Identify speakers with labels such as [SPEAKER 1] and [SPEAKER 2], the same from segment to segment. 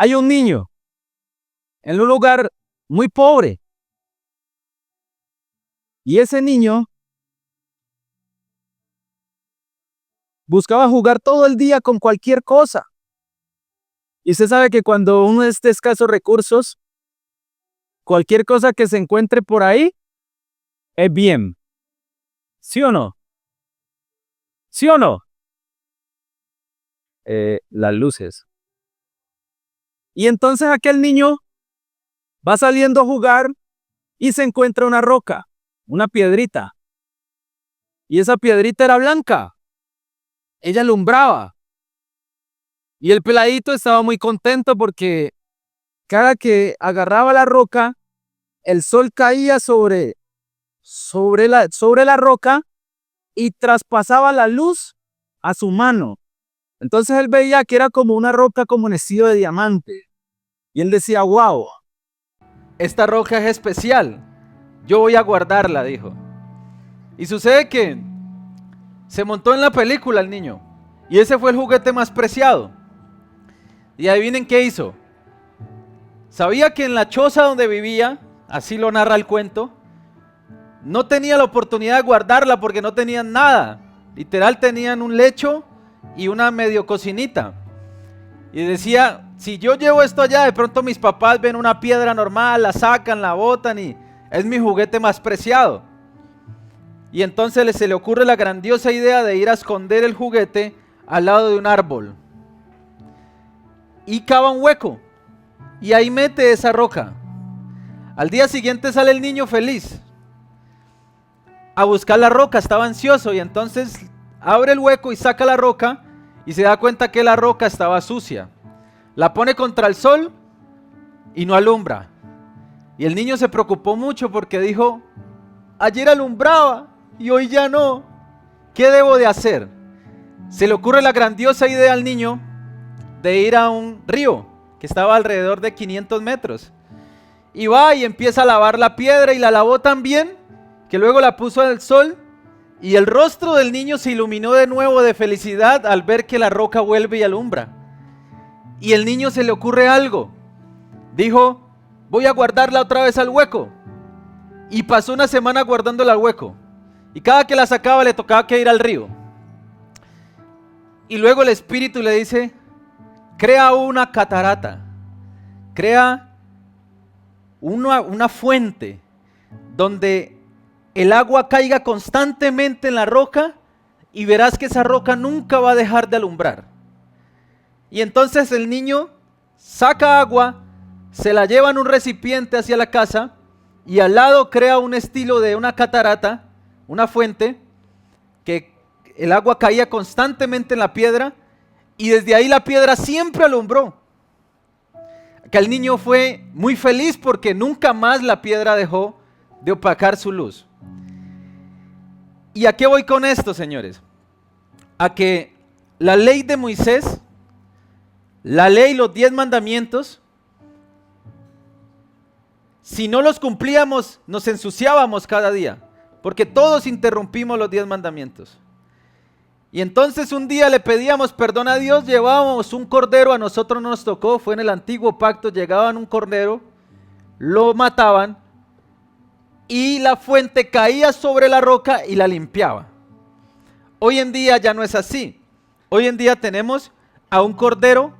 [SPEAKER 1] Hay un niño en un lugar muy pobre y ese niño buscaba jugar todo el día con cualquier cosa. Y usted sabe que cuando uno es de escasos recursos, cualquier cosa que se encuentre por ahí es bien. ¿Sí o no? ¿Sí o no? Las luces. Y entonces aquel niño va saliendo a jugar y se encuentra una roca, una piedrita. Y esa piedrita era blanca. Ella alumbraba. Y el peladito estaba muy contento porque cada que agarraba la roca, el sol caía sobre la roca y traspasaba la luz a su mano. Entonces él veía que era como una roca como en estilo de diamante. Y él decía, wow.
[SPEAKER 2] Esta roca es especial, yo voy a guardarla, dijo. Y sucede que se montó en la película el niño. Y ese fue el juguete más preciado. Y adivinen qué hizo. Sabía que en la choza donde vivía, así lo narra el cuento, no tenía la oportunidad de guardarla porque no tenían nada. Literal tenían un lecho y una medio cocinita. Y decía, si yo llevo esto allá, de pronto mis papás ven una piedra normal, la sacan, la botan y es mi juguete más preciado. Y entonces se le ocurre la grandiosa idea de ir a esconder el juguete al lado de un árbol. Y cava un hueco. Y ahí mete esa roca. Al día siguiente sale el niño feliz a buscar la roca, estaba ansioso y entonces abre el hueco y saca la roca y se da cuenta que la roca estaba sucia. La pone contra el sol y no alumbra. Y el niño se preocupó mucho porque dijo, ayer alumbraba y hoy ya no. ¿Qué debo de hacer? Se le ocurre la grandiosa idea al niño de ir a un río que estaba alrededor de 500 metros. Y va y empieza a lavar la piedra y la lavó tan bien que luego la puso al sol y el rostro del niño se iluminó de nuevo de felicidad al ver que la roca vuelve y alumbra. Y el niño se le ocurre algo. Dijo, voy a guardarla otra vez al hueco. Y pasó una semana guardándola al hueco. Y cada que la sacaba le tocaba que ir al río. Y luego el espíritu le dice, crea una catarata. Crea una fuente donde el agua caiga constantemente en la roca y verás que esa roca nunca va a dejar de alumbrar. Y entonces el niño saca agua, se la lleva en un recipiente hacia la casa y al lado crea un estilo de una catarata, una fuente, que el agua caía constantemente en la piedra y desde ahí la piedra siempre alumbró. Que el niño fue muy feliz porque nunca más la piedra dejó de opacar su luz. ¿Y a qué voy con esto, señores? A que la ley de Moisés, la ley, los 10 mandamientos, si no los cumplíamos, nos ensuciábamos cada día, porque todos interrumpimos los 10 mandamientos. Y entonces un día le pedíamos perdón a Dios, llevábamos un cordero, a nosotros nos tocó, fue en el antiguo pacto, llegaban un cordero, lo mataban, y la fuente caía sobre la roca y la limpiaba. Hoy en día ya no es así. Hoy en día tenemos a un cordero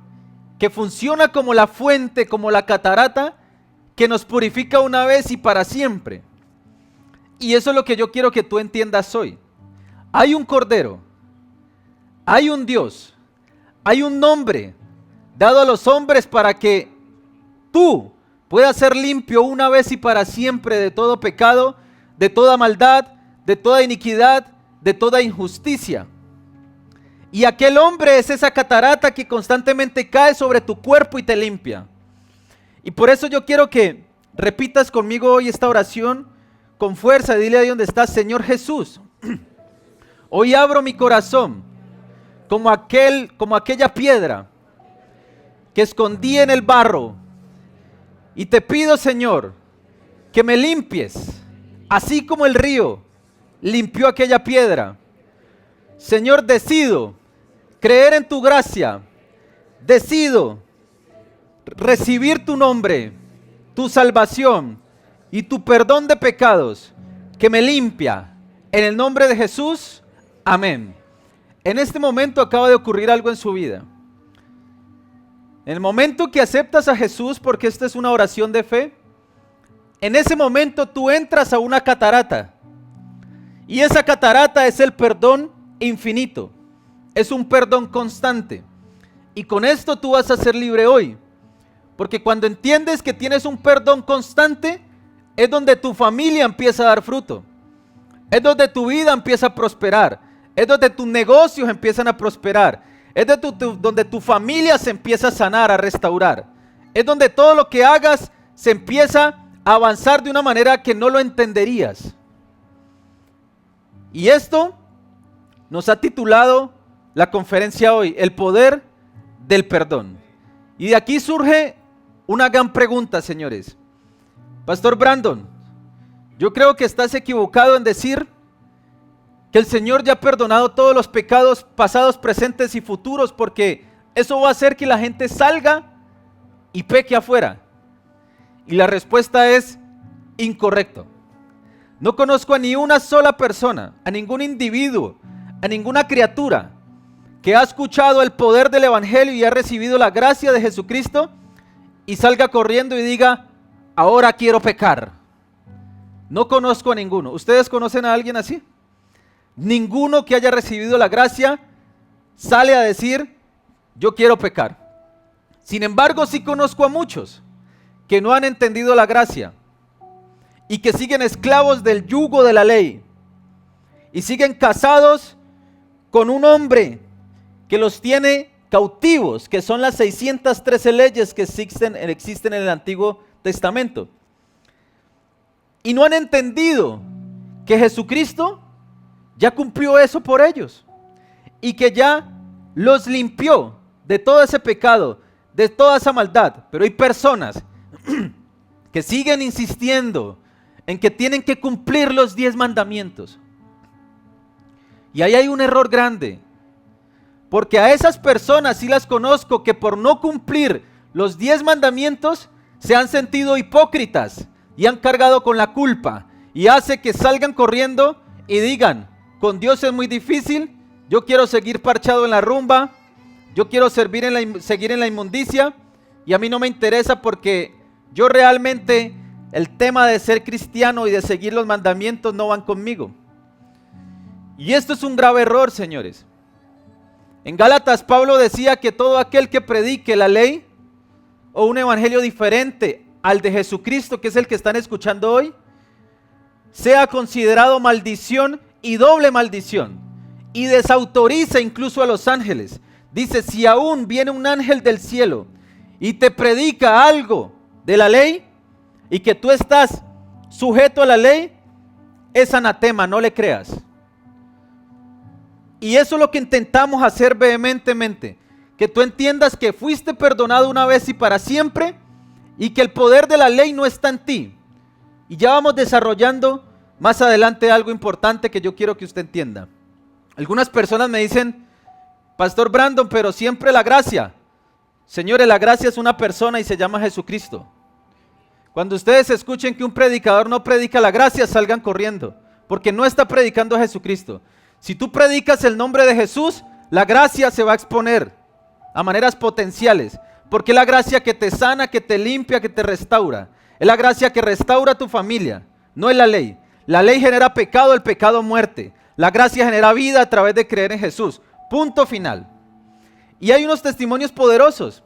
[SPEAKER 2] que funciona como la fuente, como la catarata, que nos purifica una vez y para siempre. Y eso es lo que yo quiero que tú entiendas hoy. Hay un cordero, hay un Dios, hay un nombre dado a los hombres para que tú pueda ser limpio una vez y para siempre de todo pecado, de toda maldad, de toda iniquidad, de toda injusticia. Y aquel hombre es esa catarata que constantemente cae sobre tu cuerpo y te limpia. Y por eso yo quiero que repitas conmigo hoy esta oración con fuerza. Dile ahí donde estás, Señor Jesús, hoy abro mi corazón como aquella piedra que escondí en el barro. Y te pido, Señor, que me limpies, así como el río limpió aquella piedra. Señor, decido creer en tu gracia. Decido recibir tu nombre, tu salvación y tu perdón de pecados que me limpia. En el nombre de Jesús, amén. En este momento acaba de ocurrir algo en su vida. En el momento que aceptas a Jesús, porque esta es una oración de fe, en ese momento tú entras a una catarata. Y esa catarata es el perdón infinito. Es un perdón constante. Y con esto tú vas a ser libre hoy. Porque cuando entiendes que tienes un perdón constante, es donde tu familia empieza a dar fruto. Es donde tu vida empieza a prosperar. Es donde tus negocios empiezan a prosperar. Es donde tu familia se empieza a sanar, a restaurar. Es donde todo lo que hagas se empieza a avanzar de una manera que no lo entenderías. Y esto nos ha titulado la conferencia hoy, el poder del perdón. Y de aquí surge una gran pregunta, señores. Pastor Brandon, yo creo que estás equivocado en decir que el Señor ya ha perdonado todos los pecados pasados, presentes y futuros, porque eso va a hacer que la gente salga y peque afuera. Y la respuesta es incorrecto. No conozco a ni una sola persona, a ningún individuo, a ninguna criatura que ha escuchado el poder del Evangelio y ha recibido la gracia de Jesucristo y salga corriendo y diga, ahora quiero pecar. No conozco a ninguno. ¿Ustedes conocen a alguien así? Ninguno que haya recibido la gracia sale a decir, yo quiero pecar. Sin embargo, sí conozco a muchos que no han entendido la gracia y que siguen esclavos del yugo de la ley y siguen casados con un hombre que los tiene cautivos, que son las 613 leyes que existen en el Antiguo Testamento. Y no han entendido que Jesucristo ya cumplió eso por ellos y que ya los limpió de todo ese pecado, de toda esa maldad. Pero hay personas que siguen insistiendo en que tienen que cumplir los 10 mandamientos. Y ahí hay un error grande, porque a esas personas sí las conozco que por no cumplir los 10 mandamientos se han sentido hipócritas y han cargado con la culpa y hace que salgan corriendo y digan, con Dios es muy difícil, yo quiero seguir parchado en la rumba, yo quiero seguir en la inmundicia y a mí no me interesa porque yo realmente el tema de ser cristiano y de seguir los mandamientos no van conmigo. Y esto es un grave error, señores. En Gálatas Pablo decía que todo aquel que predique la ley o un evangelio diferente al de Jesucristo, que es el que están escuchando hoy, sea considerado maldición y doble maldición, y desautoriza incluso a los ángeles. Dice, si aún viene un ángel del cielo y te predica algo de la ley y que tú estás sujeto a la ley, es anatema, no le creas. Y eso es lo que intentamos hacer vehementemente, que tú entiendas que fuiste perdonado una vez y para siempre y que el poder de la ley no está en ti. Y ya vamos desarrollando más adelante algo importante que yo quiero que usted entienda. Algunas personas me dicen, Pastor Brandon, pero siempre la gracia. Señores, la gracia es una persona y se llama Jesucristo. Cuando ustedes escuchen que un predicador no predica la gracia, salgan corriendo, porque no está predicando a Jesucristo. Si tú predicas el nombre de Jesús, la gracia se va a exponer a maneras potenciales, porque es la gracia que te sana, que te limpia, que te restaura. Es la gracia que restaura a tu familia, no es la ley. La ley genera pecado, el pecado muerte. La gracia genera vida a través de creer en Jesús. Punto final. Y hay unos testimonios poderosos.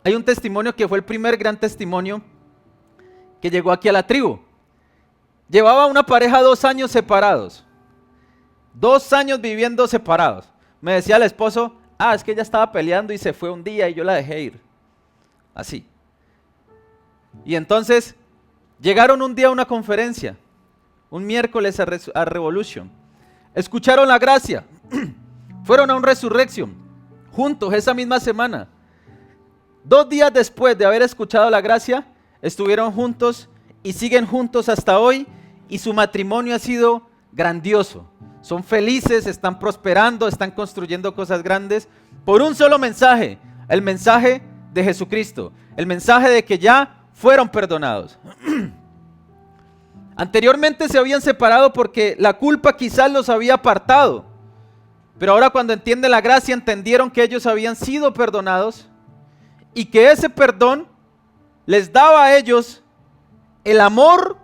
[SPEAKER 2] Hay un testimonio que fue el primer gran testimonio que llegó aquí a la tribu. Llevaba una pareja 2 años separados. 2 años viviendo separados. Me decía el esposo, es que ella estaba peleando y se fue un día y yo la dejé ir. Así. Y entonces llegaron un día a una conferencia, un miércoles a Revolution. Escucharon la gracia. Fueron a un Resurrection juntos esa misma semana. 2 días después de haber escuchado la gracia, estuvieron juntos y siguen juntos hasta hoy y su matrimonio ha sido grandioso. Son felices, están prosperando, están construyendo cosas grandes por un solo mensaje, el mensaje de Jesucristo, el mensaje de que ya fueron perdonados. Anteriormente se habían separado porque la culpa quizás los había apartado, pero ahora cuando entienden la gracia entendieron que ellos habían sido perdonados y que ese perdón les daba a ellos el amor,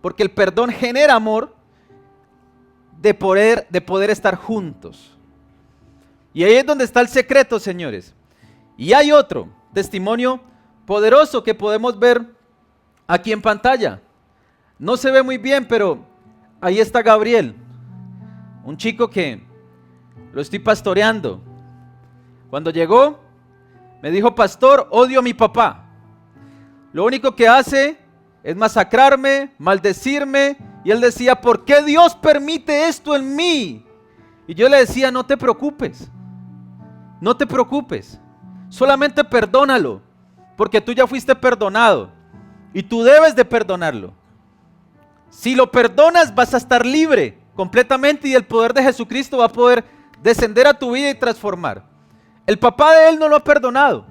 [SPEAKER 2] porque el perdón genera amor, de poder estar juntos. Y ahí es donde está el secreto, señores. Y hay otro testimonio poderoso que podemos ver aquí en pantalla. No se ve muy bien, pero ahí está Gabriel, un chico que lo estoy pastoreando. Cuando llegó, me dijo: pastor, odio a mi papá. Lo único que hace es masacrarme, maldecirme. Y él decía: ¿por qué Dios permite esto en mí? Y yo le decía: no te preocupes, no te preocupes, solamente perdónalo, porque tú ya fuiste perdonado y tú debes de perdonarlo. Si lo perdonas, vas a estar libre completamente y el poder de Jesucristo va a poder descender a tu vida y transformar. El papá de él no lo ha perdonado,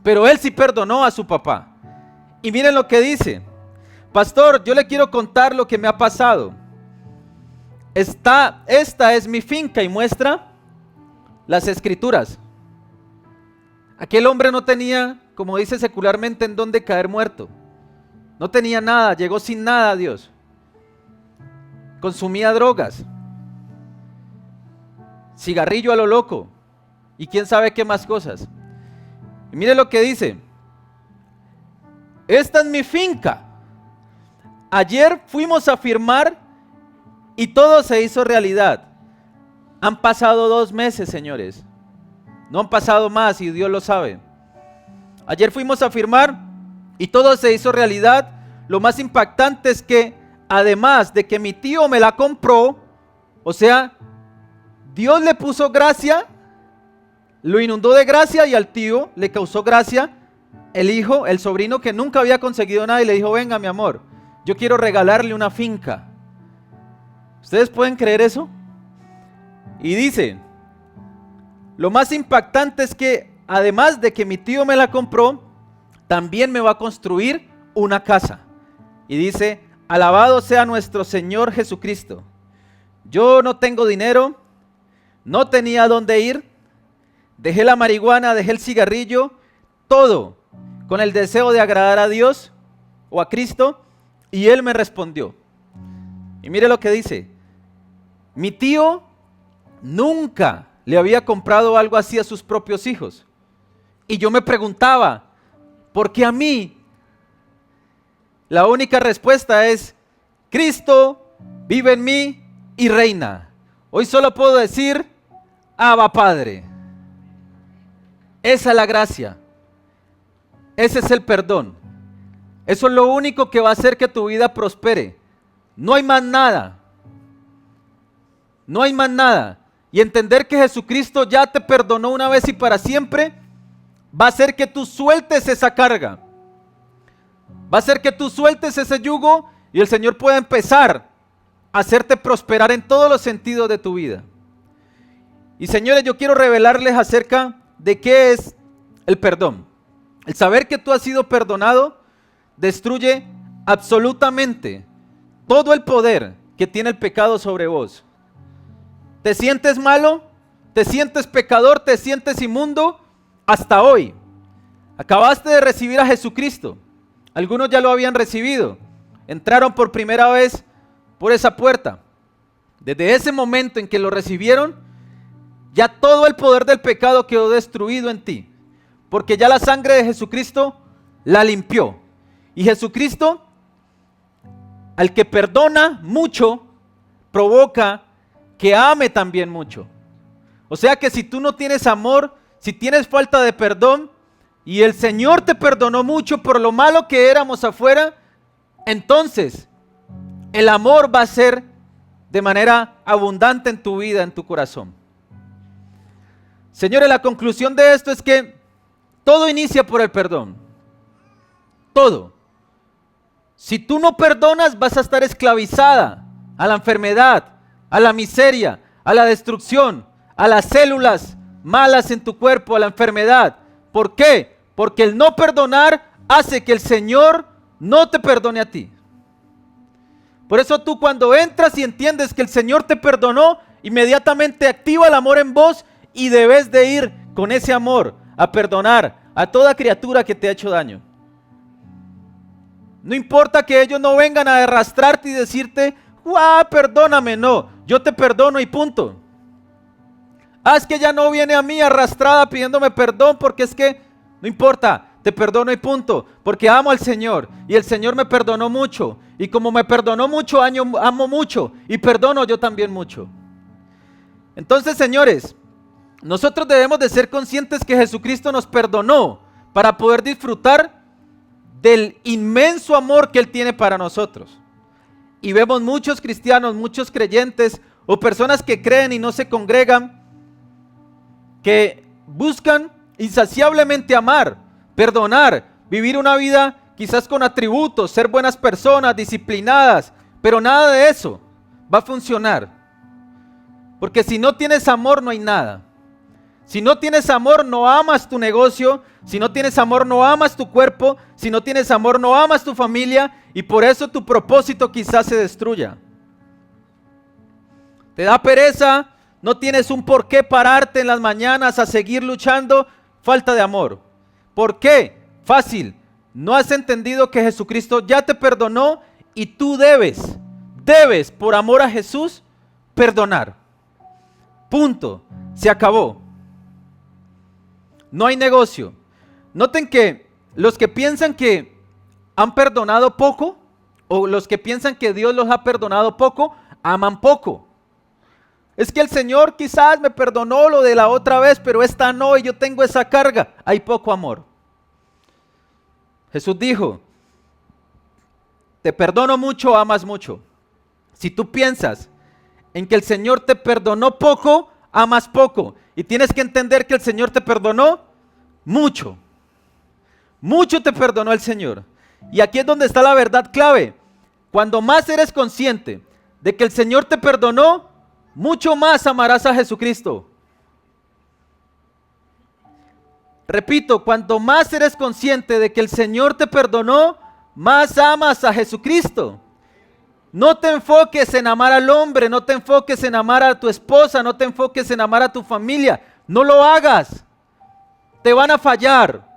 [SPEAKER 2] pero él sí perdonó a su papá. Y miren lo que dice: pastor, yo le quiero contar lo que me ha pasado. Esta es mi finca, y muestra las escrituras. Aquel hombre no tenía, como dice secularmente, en dónde caer muerto. No tenía nada, llegó sin nada a Dios. Consumía drogas, cigarrillo a lo loco y quién sabe qué más cosas. Y mire lo que dice: esta es mi finca. Ayer fuimos a firmar y todo se hizo realidad. Han pasado 2 meses, señores. No han pasado más y Dios lo sabe. Ayer fuimos a firmar y todo se hizo realidad. Lo más impactante es que además de que mi tío me la compró, o sea, Dios le puso gracia, lo inundó de gracia y al tío le causó gracia el hijo, el sobrino que nunca había conseguido nada y le dijo: venga mi amor, yo quiero regalarle una finca. ¿Ustedes pueden creer eso? Y dice, lo más impactante es que además de que mi tío me la compró, también me va a construir una casa. Y dice: alabado sea nuestro Señor Jesucristo. Yo no tengo dinero, no tenía dónde ir, dejé la marihuana, dejé el cigarrillo, todo con el deseo de agradar a Dios o a Cristo, y Él me respondió. Y mire lo que dice: mi tío nunca le había comprado algo así a sus propios hijos. Y yo me preguntaba, ¿por qué a mí? La única respuesta es: Cristo vive en mí y reina. Hoy solo puedo decir: Abba Padre. Esa es la gracia. Ese es el perdón. Eso es lo único que va a hacer que tu vida prospere. No hay más nada. No hay más nada. Y entender que Jesucristo ya te perdonó una vez y para siempre va a hacer que tú sueltes esa carga. Va a hacer que tú sueltes ese yugo y el Señor pueda empezar a hacerte prosperar en todos los sentidos de tu vida. Y señores, yo quiero revelarles acerca de qué es el perdón. El saber que tú has sido perdonado destruye absolutamente todo el poder que tiene el pecado sobre vos. ¿Te sientes malo? ¿Te sientes pecador? ¿Te sientes inmundo? Hasta hoy. Acabaste de recibir a Jesucristo. Algunos ya lo habían recibido. Entraron por primera vez por esa puerta. Desde ese momento en que lo recibieron, ya todo el poder del pecado quedó destruido en ti. Porque ya la sangre de Jesucristo la limpió. Y Jesucristo, al que perdona mucho, provoca que ame también mucho. O sea que si tú no tienes amor, si tienes falta de perdón, y el Señor te perdonó mucho por lo malo que éramos afuera, entonces el amor va a ser de manera abundante en tu vida, en tu corazón. Señores, la conclusión de esto es que todo inicia por el perdón. Todo. Si tú no perdonas, vas a estar esclavizada a la enfermedad, a la miseria, a la destrucción, a las células malas en tu cuerpo, a la enfermedad. ¿Por qué? Porque el no perdonar hace que el Señor no te perdone a ti. Por eso tú cuando entras y entiendes que el Señor te perdonó, inmediatamente activa el amor en vos y debes de ir con ese amor a perdonar a toda criatura que te ha hecho daño. No importa que ellos no vengan a arrastrarte y decirte, perdóname, no, yo te perdono y punto. Es que ella no viene a mí arrastrada pidiéndome perdón porque es que, no importa, te perdono y punto, porque amo al Señor y el Señor me perdonó mucho y como me perdonó mucho, amo mucho y perdono yo también mucho. Entonces, señores, nosotros debemos de ser conscientes que Jesucristo nos perdonó para poder disfrutar del inmenso amor que Él tiene para nosotros. Y vemos muchos cristianos, muchos creyentes o personas que creen y no se congregan, que buscan insaciablemente amar, perdonar, vivir una vida quizás con atributos, ser buenas personas, disciplinadas, pero nada de eso va a funcionar. Porque si no tienes amor no hay nada. Si no tienes amor no amas tu negocio, si no tienes amor no amas tu cuerpo, si no tienes amor no amas tu familia y por eso tu propósito quizás se destruya. Te da pereza, no tienes un por qué pararte en las mañanas a seguir luchando, falta de amor. ¿Por qué? Fácil, no has entendido que Jesucristo ya te perdonó y tú debes por amor a Jesús perdonar. Punto, se acabó. No hay negocio. Noten que los que piensan que han perdonado poco o los que piensan que Dios los ha perdonado poco, aman poco. Es que el Señor quizás me perdonó lo de la otra vez, pero esta no y yo tengo esa carga. Hay poco amor. Jesús dijo, te perdono mucho, amas mucho. Si tú piensas en que el Señor te perdonó poco, amas poco. Y tienes que entender que el Señor te perdonó mucho. Mucho te perdonó el Señor. Y aquí es donde está la verdad clave. Cuando más eres consciente de que el Señor te perdonó, mucho más amarás a Jesucristo. Repito, cuanto más eres consciente de que el Señor te perdonó, más amas a Jesucristo. No te enfoques en amar al hombre, no te enfoques en amar a tu esposa, no te enfoques en amar a tu familia. No lo hagas. Te van a fallar.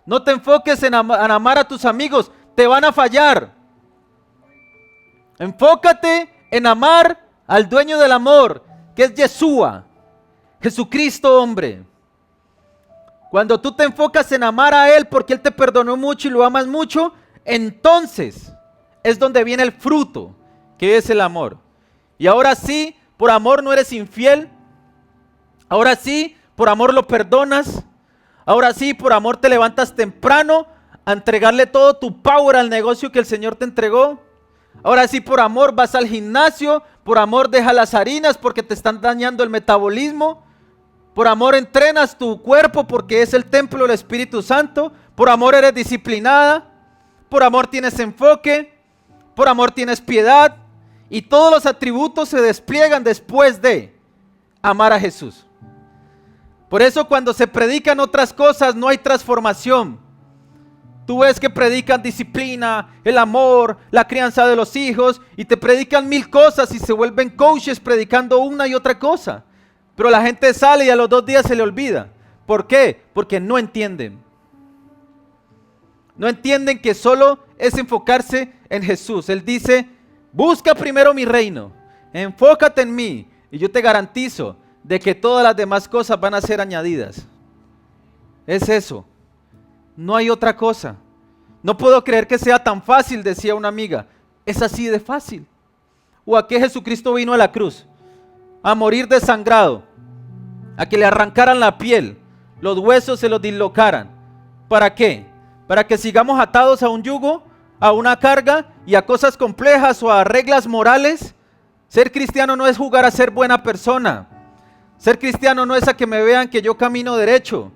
[SPEAKER 2] No te enfoques en amar a tus amigos, te van a fallar. Enfócate en amar al dueño del amor, que es Yeshua, Jesucristo hombre. Cuando tú te enfocas en amar a Él porque Él te perdonó mucho y lo amas mucho, entonces es donde viene el fruto, que es el amor. Y ahora sí, por amor no eres infiel. Ahora sí, por amor lo perdonas. Ahora sí, por amor te levantas temprano a entregarle todo tu power al negocio que el Señor te entregó. Ahora sí, por amor vas al gimnasio. Por amor deja las harinas porque te están dañando el metabolismo. Por amor entrenas tu cuerpo porque es el templo del Espíritu Santo. Por amor eres disciplinada. Por amor tienes enfoque. Por amor tienes piedad. Y todos los atributos se despliegan después de amar a Jesús. Por eso cuando se predican otras cosas no hay transformación. Tú ves que predican disciplina, el amor, la crianza de los hijos y te predican 1000 cosas y se vuelven coaches predicando una y otra cosa. Pero la gente sale y a los 2 días se le olvida. ¿Por qué? Porque no entienden. No entienden que solo es enfocarse en Jesús. Él dice, busca primero mi reino, enfócate en mí y yo te garantizo de que todas las demás cosas van a ser añadidas. Es eso. No hay otra cosa. No puedo creer que sea tan fácil, decía una amiga. Es así de fácil. ¿O a qué Jesucristo vino a la cruz? A morir desangrado, a que le arrancaran la piel, los huesos se los dislocaran. ¿Para qué? Para que sigamos atados a un yugo, a una carga y a cosas complejas o a reglas morales. Ser cristiano no es jugar a ser buena persona. Ser cristiano no es a que me vean que yo camino derecho.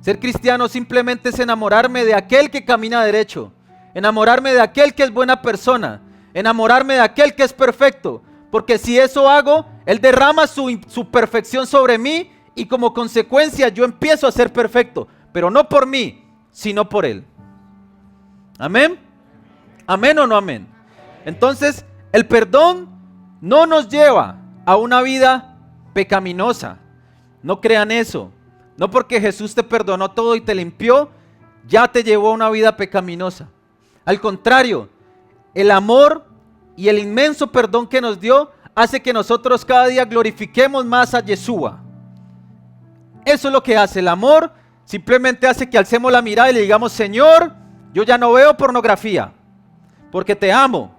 [SPEAKER 2] Ser cristiano simplemente es enamorarme de aquel que camina derecho, enamorarme de aquel que es buena persona, enamorarme de aquel que es perfecto, porque si eso hago, Él derrama su perfección sobre mí y como consecuencia yo empiezo a ser perfecto, pero no por mí, sino por Él. ¿Amén? ¿Amén o no amén? Entonces, el perdón no nos lleva a una vida pecaminosa. No crean eso. No porque Jesús te perdonó todo y te limpió, ya te llevó a una vida pecaminosa. Al contrario, el amor y el inmenso perdón que nos dio hace que nosotros cada día glorifiquemos más a Yeshua. Eso es lo que hace el amor. Simplemente hace que alcemos la mirada y le digamos: Señor, yo ya no veo pornografía, porque te amo.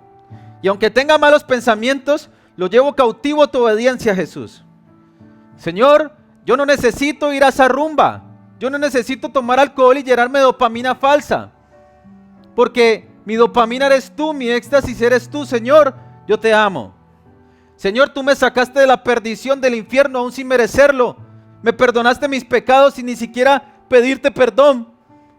[SPEAKER 2] Y aunque tenga malos pensamientos, lo llevo cautivo a tu obediencia, Jesús. Señor, yo no necesito ir a esa rumba. Yo no necesito tomar alcohol y llenarme de dopamina falsa, porque mi dopamina eres tú, mi éxtasis eres tú. Señor, yo te amo. Señor, tú me sacaste de la perdición del infierno aún sin merecerlo. Me perdonaste mis pecados sin ni siquiera pedirte perdón.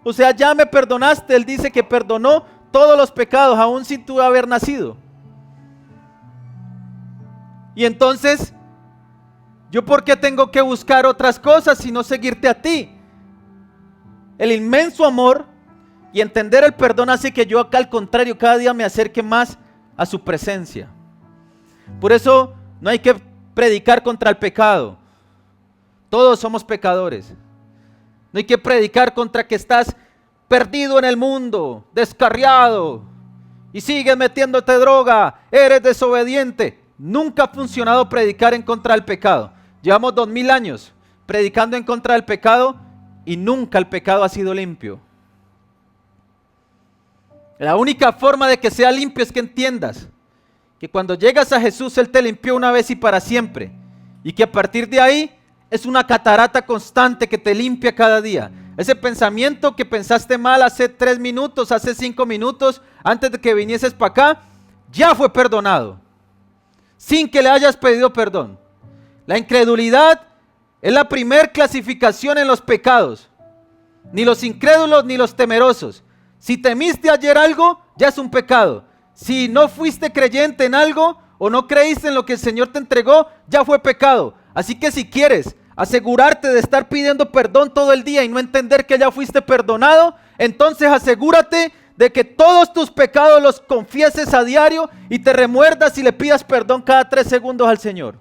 [SPEAKER 2] O sea, ya me perdonaste. Él dice que perdonó todos los pecados aún sin tú haber nacido. Y entonces, ¿yo por qué tengo que buscar otras cosas sino seguirte a ti? El inmenso amor y entender el perdón hace que yo acá, al contrario, cada día me acerque más a su presencia. Por eso no hay que predicar contra el pecado. Todos somos pecadores. No hay que predicar contra que estás perdido en el mundo, descarriado, y sigues metiéndote droga, eres desobediente. Nunca ha funcionado predicar en contra del pecado. Llevamos 2000 años predicando en contra del pecado y nunca el pecado ha sido limpio. La única forma de que sea limpio es que entiendas que cuando llegas a Jesús, Él te limpió una vez y para siempre, y que a partir de ahí es una catarata constante que te limpia cada día. Ese pensamiento que pensaste mal hace 3 minutos, hace 5 minutos, antes de que vinieses para acá, ya fue perdonado, sin que le hayas pedido perdón. La incredulidad es la primer clasificación en los pecados. Ni los incrédulos ni los temerosos. Si temiste ayer algo, ya es un pecado. Si no fuiste creyente en algo o no creíste en lo que el Señor te entregó, ya fue pecado. Así que si quieres asegurarte de estar pidiendo perdón todo el día y no entender que ya fuiste perdonado, entonces asegúrate de que todos tus pecados los confieses a diario y te remuerdas y le pidas perdón cada 3 segundos al Señor.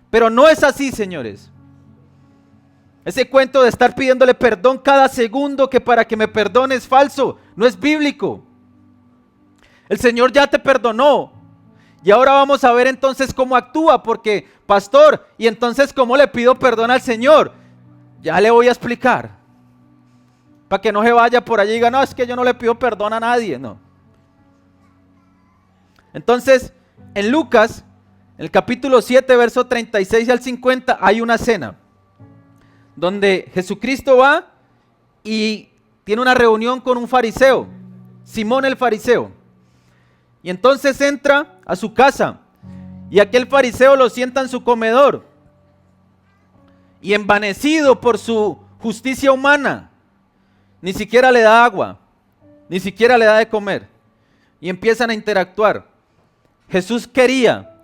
[SPEAKER 2] Pero no es así, señores. Ese cuento de estar pidiéndole perdón cada segundo que para que me perdone es falso, no es bíblico. El Señor ya te perdonó. Y ahora vamos a ver entonces cómo actúa, porque, pastor, ¿y entonces cómo le pido perdón al Señor? Ya le voy a explicar. Para que no se vaya por allí y diga: no, es que yo no le pido perdón a nadie, no. Entonces, en Lucas, en el capítulo 7, verso 36 al 50, hay una cena donde Jesucristo va y tiene una reunión con un fariseo, Simón el fariseo. Y entonces entra a su casa y aquel fariseo lo sienta en su comedor. Y envanecido por su justicia humana, ni siquiera le da agua, ni siquiera le da de comer. Y empiezan a interactuar. Jesús quería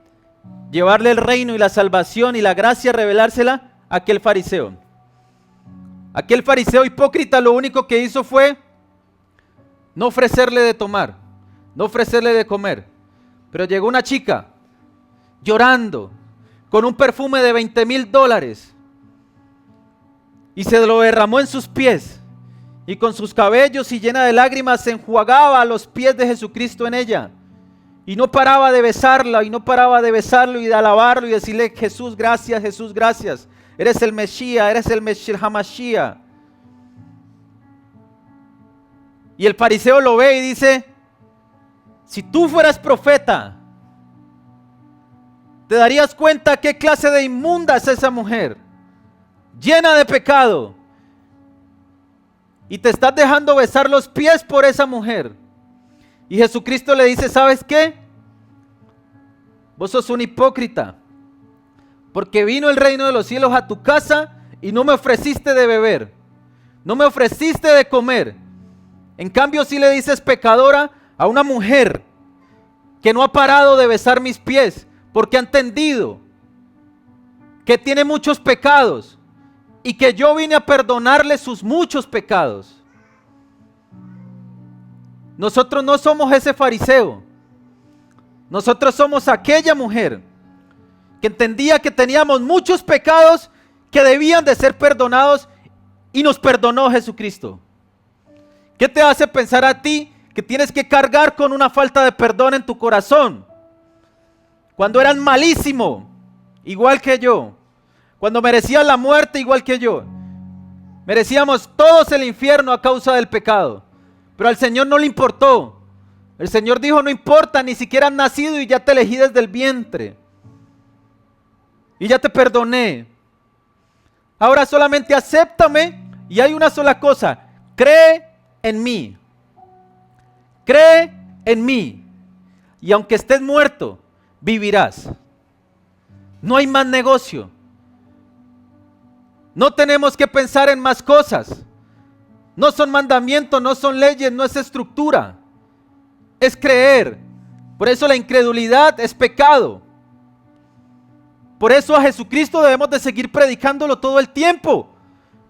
[SPEAKER 2] llevarle el reino y la salvación y la gracia, revelársela a aquel fariseo. Aquel fariseo hipócrita lo único que hizo fue no ofrecerle de tomar, no ofrecerle de comer. Pero llegó una chica llorando con un perfume de $20,000 y se lo derramó en sus pies, y con sus cabellos y llena de lágrimas se enjuagaba a los pies de Jesucristo en ella, y no paraba de besarla, y no paraba de besarlo y de alabarlo y decirle: Jesús, gracias, eres el Mesías, eres el Hamashiach. Y el fariseo lo ve y dice: si tú fueras profeta, te darías cuenta qué clase de inmunda es esa mujer, llena de pecado, y te estás dejando besar los pies por esa mujer. Y Jesucristo le dice: ¿sabes qué? Vos sos un hipócrita, porque vino el reino de los cielos a tu casa y no me ofreciste de beber, no me ofreciste de comer. En cambio, si le dices pecadora a una mujer que no ha parado de besar mis pies, porque ha entendido que tiene muchos pecados y que yo vine a perdonarle sus muchos pecados. Nosotros no somos ese fariseo. Nosotros somos aquella mujer que entendía que teníamos muchos pecados que debían de ser perdonados y nos perdonó Jesucristo. ¿Qué te hace pensar a ti que tienes que cargar con una falta de perdón en tu corazón? Cuando eras malísimo, igual que yo. Cuando merecías la muerte, igual que yo. Merecíamos todos el infierno a causa del pecado. Pero al Señor no le importó. El Señor dijo, no importa, ni siquiera has nacido y ya te elegí desde el vientre. Y ya te perdoné. Ahora solamente acéptame y hay una sola cosa. Cree en mí. Cree en mí. Y aunque estés muerto, vivirás. No hay más negocio. No tenemos que pensar en más cosas. No son mandamientos, no son leyes, no es estructura. Es creer. Por eso la incredulidad es pecado. Por eso a Jesucristo debemos de seguir predicándolo todo el tiempo.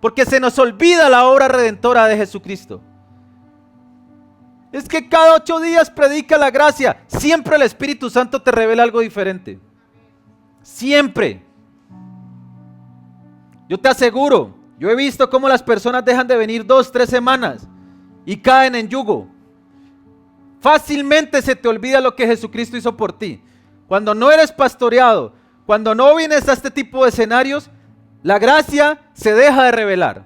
[SPEAKER 2] Porque se nos olvida la obra redentora de Jesucristo. Es que cada 8 días predica la gracia. Siempre el Espíritu Santo te revela algo diferente. Siempre. Yo te aseguro, yo he visto cómo las personas dejan de venir 2, 3 semanas y caen en yugo. Fácilmente se te olvida lo que Jesucristo hizo por ti. Cuando no eres pastoreado, cuando no vienes a este tipo de escenarios, la gracia se deja de revelar.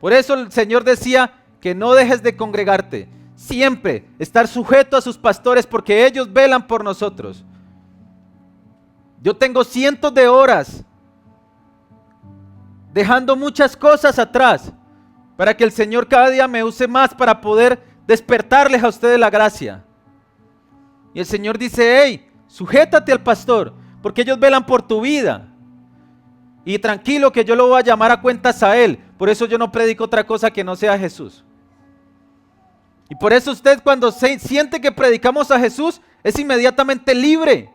[SPEAKER 2] Por eso el Señor decía que no dejes de congregarte. Siempre estar sujeto a sus pastores porque ellos velan por nosotros. Yo tengo cientos de horas dejando muchas cosas atrás para que el Señor cada día me use más para poder despertarles a ustedes la gracia. Y el Señor dice, hey, sujétate al pastor porque ellos velan por tu vida. Y tranquilo que yo lo voy a llamar a cuentas a él. Por eso yo no predico otra cosa que no sea Jesús. Y por eso usted cuando siente que predicamos a Jesús es inmediatamente libre.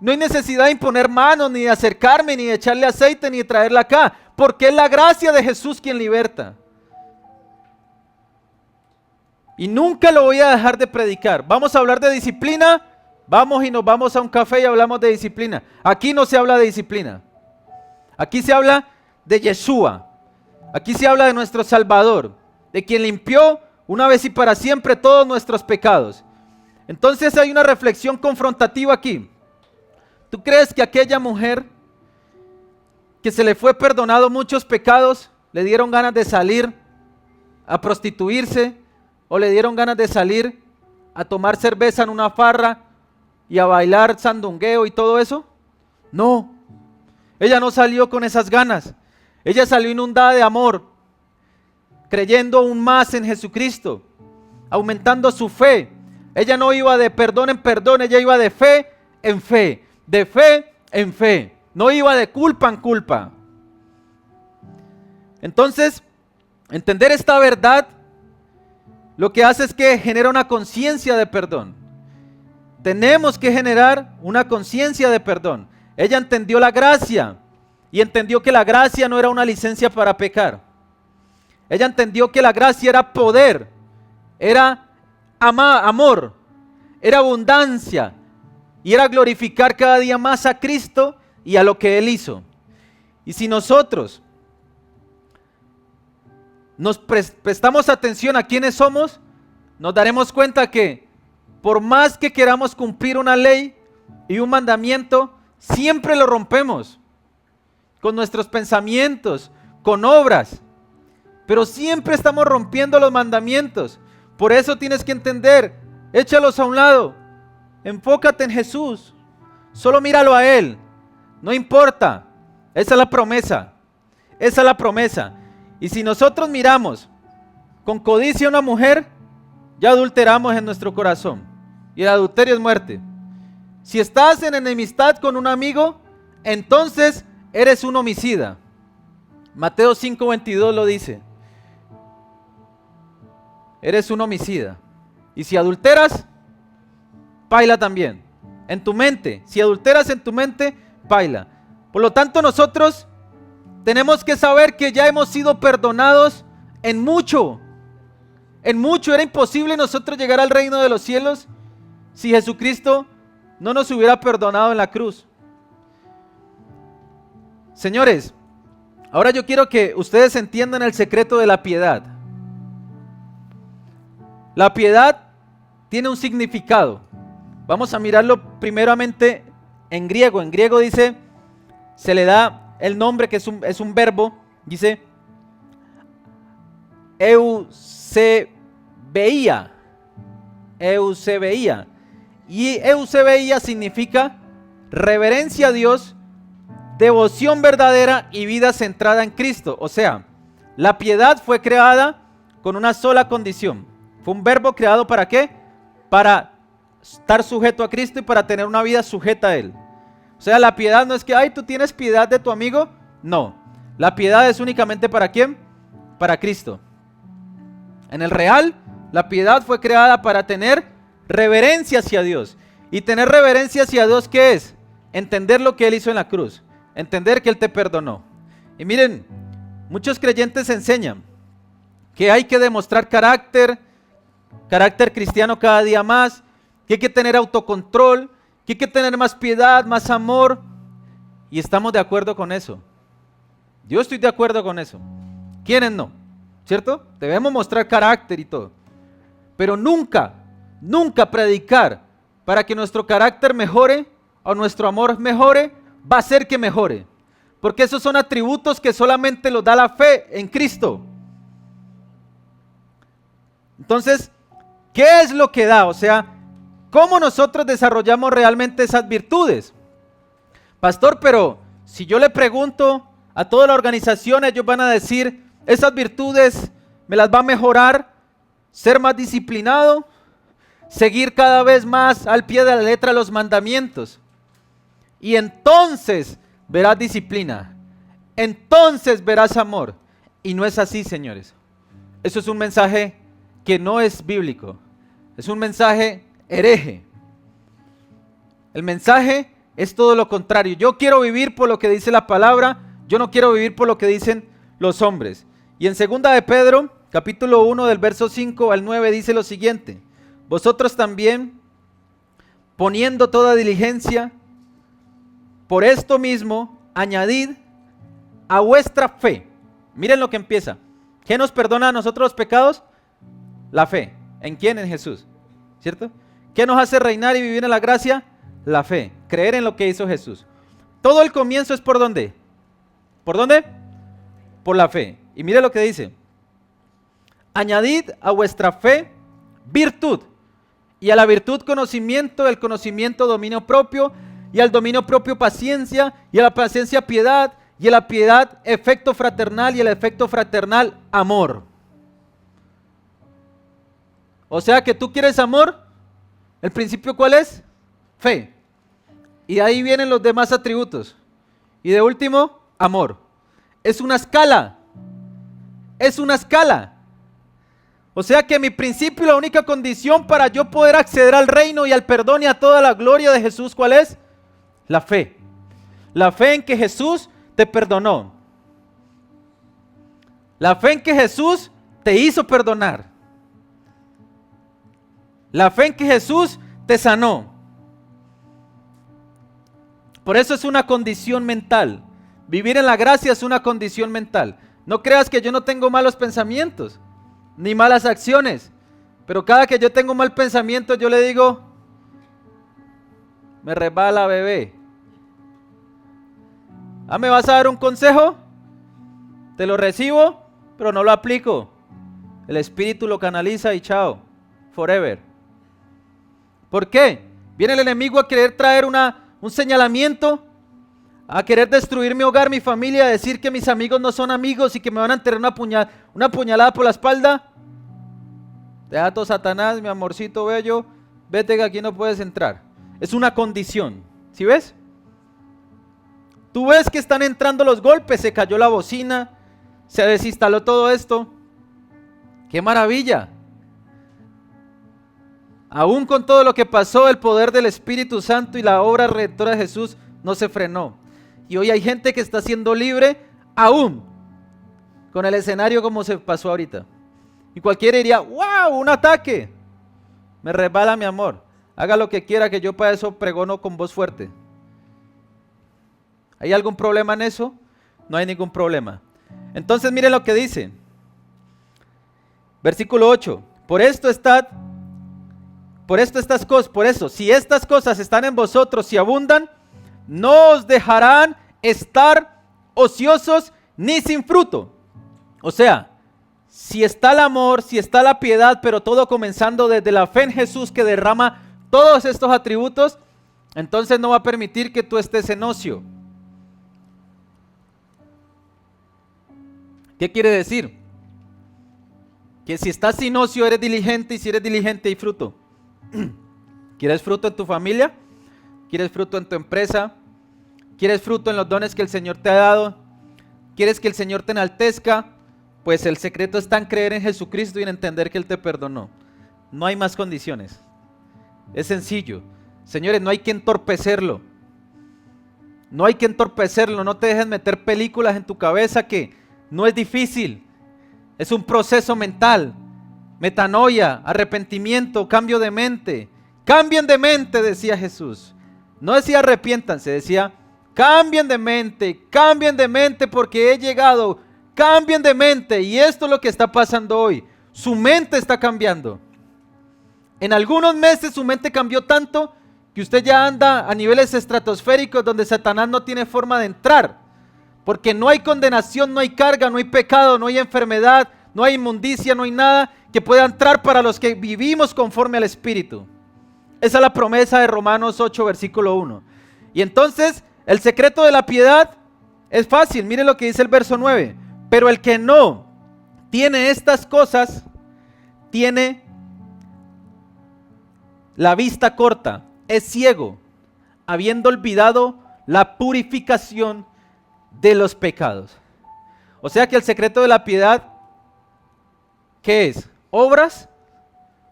[SPEAKER 2] No hay necesidad de imponer manos, ni de acercarme, ni de echarle aceite, ni de traerla acá. Porque es la gracia de Jesús quien liberta. Y nunca lo voy a dejar de predicar. Vamos a hablar de disciplina. Vamos y nos vamos a un café y hablamos de disciplina. Aquí no se habla de disciplina. Aquí se habla de Yeshua. Aquí se habla de nuestro Salvador. De quien limpió una vez y para siempre todos nuestros pecados. Entonces hay una reflexión confrontativa aquí. ¿Tú crees que aquella mujer que se le fue perdonado muchos pecados, le dieron ganas de salir a prostituirse o le dieron ganas de salir a tomar cerveza en una farra y a bailar sandungueo y todo eso? No, ella no salió con esas ganas. Ella salió inundada de amor, creyendo aún más en Jesucristo, aumentando su fe. Ella no iba de perdón en perdón, ella iba de fe en fe, de fe en fe. No iba de culpa en culpa. Entonces, entender esta verdad lo que hace es que genera una conciencia de perdón. Tenemos que generar una conciencia de perdón. Ella entendió la gracia y entendió que la gracia no era una licencia para pecar. Ella entendió que la gracia era poder, era amor, era abundancia y era glorificar cada día más a Cristo y a lo que Él hizo. Y si nosotros nos prestamos atención a quiénes somos, nos daremos cuenta que por más que queramos cumplir una ley y un mandamiento, siempre lo rompemos con nuestros pensamientos, con obras, pero siempre estamos rompiendo los mandamientos. Por eso tienes que entender, échalos a un lado, enfócate en Jesús, solo míralo a Él. No importa, esa es la promesa, esa es la promesa. Y si nosotros miramos con codicia a una mujer, ya adulteramos en nuestro corazón. Y el adulterio es muerte. Si estás en enemistad con un amigo, entonces eres un homicida. Mateo 5:22 lo dice. Eres un homicida. Y si adulteras, paila también. En tu mente, si adulteras en tu mente, paila. Por lo tanto, nosotros tenemos que saber que ya hemos sido perdonados en mucho. En mucho. Era imposible nosotros llegar al reino de los cielos si Jesucristo no nos hubiera perdonado en la cruz. Señores, ahora yo quiero que ustedes entiendan el secreto de la piedad. La piedad tiene un significado. Vamos a mirarlo primeramente en griego. En griego dice, se le da el nombre que es un verbo, dice eusebeia. Eusebeia. Y eusebeia significa reverencia a Dios, devoción verdadera y vida centrada en Cristo. O sea, la piedad fue creada con una sola condición. Fue un verbo creado ¿para qué? Para estar sujeto a Cristo y para tener una vida sujeta a Él. O sea, la piedad no es que, ay, tú tienes piedad de tu amigo. No, la piedad es únicamente ¿para quién? Para Cristo. En el real, la piedad fue creada para tener reverencia hacia Dios. Y tener reverencia hacia Dios, ¿qué es? Entender lo que Él hizo en la cruz. Entender que Él te perdonó. Y miren, muchos creyentes enseñan que hay que demostrar carácter cristiano cada día más, que hay que tener autocontrol, que hay que tener más piedad, más amor. Y estamos de acuerdo con eso. Yo estoy de acuerdo con eso. ¿Quiénes no? ¿Cierto? Debemos mostrar carácter y todo. Pero nunca predicar para que nuestro carácter mejore o nuestro amor mejore va a hacer que mejore. Porque esos son atributos que solamente los da la fe en Cristo. Entonces, ¿qué es lo que da? O sea, ¿cómo nosotros desarrollamos realmente esas virtudes? Pastor, pero si yo le pregunto a toda la organización, ellos van a decir, esas virtudes me las va a mejorar, ser más disciplinado, seguir cada vez más al pie de la letra los mandamientos. Y entonces verás disciplina, entonces verás amor. Y no es así, señores. Eso es un mensaje que no es bíblico, es un mensaje hereje. El mensaje es todo lo contrario. Yo quiero vivir por lo que dice la palabra, yo no quiero vivir por lo que dicen los hombres. Y en 2 de Pedro, capítulo 1 del verso 5 al 9 dice lo siguiente: vosotros también, poniendo toda diligencia, por esto mismo, añadid a vuestra fe. Miren lo que empieza. ¿Qué nos perdona a nosotros los pecados? La fe. ¿En quién? En Jesús. ¿Cierto? ¿Qué nos hace reinar y vivir en la gracia? La fe. Creer en lo que hizo Jesús. Todo el comienzo es ¿por dónde? ¿Por dónde? Por la fe. Y mire lo que dice. Añadid a vuestra fe virtud. Y a la virtud conocimiento, el conocimiento dominio propio, y al dominio propio paciencia, y a la paciencia piedad, y a la piedad efecto fraternal, y al efecto fraternal amor. O sea que tú quieres amor, ¿el principio cuál es? Fe. Y de ahí vienen los demás atributos. Y de último, amor. Es una escala. Es una escala. O sea que mi principio y la única condición para yo poder acceder al reino y al perdón y a toda la gloria de Jesús, ¿cuál es? La fe. La fe en que Jesús te perdonó. La fe en que Jesús te hizo perdonar. La fe en que Jesús te sanó. Por eso es una condición mental. Vivir en la gracia es una condición mental. No creas que yo no tengo malos pensamientos, ni malas acciones. Pero cada que yo tengo un mal pensamiento, yo le digo, me resbala, bebé. Ah, ¿me vas a dar un consejo? Te lo recibo, pero no lo aplico. El Espíritu lo canaliza y chao, forever. ¿Por qué? Viene el enemigo a querer traer un señalamiento, a querer destruir mi hogar, mi familia, a decir que mis amigos no son amigos y que me van a enterrar una puñalada por la espalda. Te ato, Satanás, mi amorcito bello, vete que aquí no puedes entrar. Es una condición, ¿sí ves? Tú ves que están entrando los golpes, se cayó la bocina, se desinstaló todo esto. ¡Qué maravilla! Aún con todo lo que pasó, el poder del Espíritu Santo y la obra redentora de Jesús no se frenó. Y hoy hay gente que está siendo libre aún con el escenario como se pasó ahorita. Y cualquiera diría, wow, un ataque. Me resbala mi amor. Haga lo que quiera, que yo para eso pregono con voz fuerte. ¿Hay algún problema en eso? No hay ningún problema. Entonces miren lo que dice. Versículo 8. Por eso, si estas cosas están en vosotros y abundan, no os dejarán estar ociosos ni sin fruto. O sea, si está el amor, si está la piedad, pero todo comenzando desde la fe en Jesús que derrama todos estos atributos, entonces no va a permitir que tú estés en ocio. ¿Qué quiere decir? Que si estás sin ocio eres diligente, y si eres diligente hay fruto. ¿Quieres fruto en tu familia? ¿Quieres fruto en tu empresa? ¿Quieres fruto en los dones que el Señor te ha dado? ¿Quieres que el Señor te enaltezca? Pues el secreto está en creer en Jesucristo y en entender que Él te perdonó. No hay más condiciones. Es sencillo. Señores, no hay que entorpecerlo. No hay que entorpecerlo. No te dejes meter películas en tu cabeza que no es difícil. Es un proceso mental. Metanoia, arrepentimiento, cambio de mente. Cambien de mente, decía Jesús. No decía arrepiéntanse, decía cambien de mente porque he llegado. Cambien de mente, y esto es lo que está pasando hoy. Su mente está cambiando. En algunos meses su mente cambió tanto que usted ya anda a niveles estratosféricos donde Satanás no tiene forma de entrar. Porque no hay condenación, no hay carga, no hay pecado, no hay enfermedad, no hay inmundicia, no hay nada que pueda entrar para los que vivimos conforme al Espíritu. Esa es la promesa de Romanos 8, versículo 1. Y entonces, el secreto de la piedad es fácil. Mire lo que dice el verso 9. Pero el que no tiene estas cosas, tiene la vista corta, es ciego, habiendo olvidado la purificación de los pecados. O sea que el secreto de la piedad, ¿qué es? ¿Obras?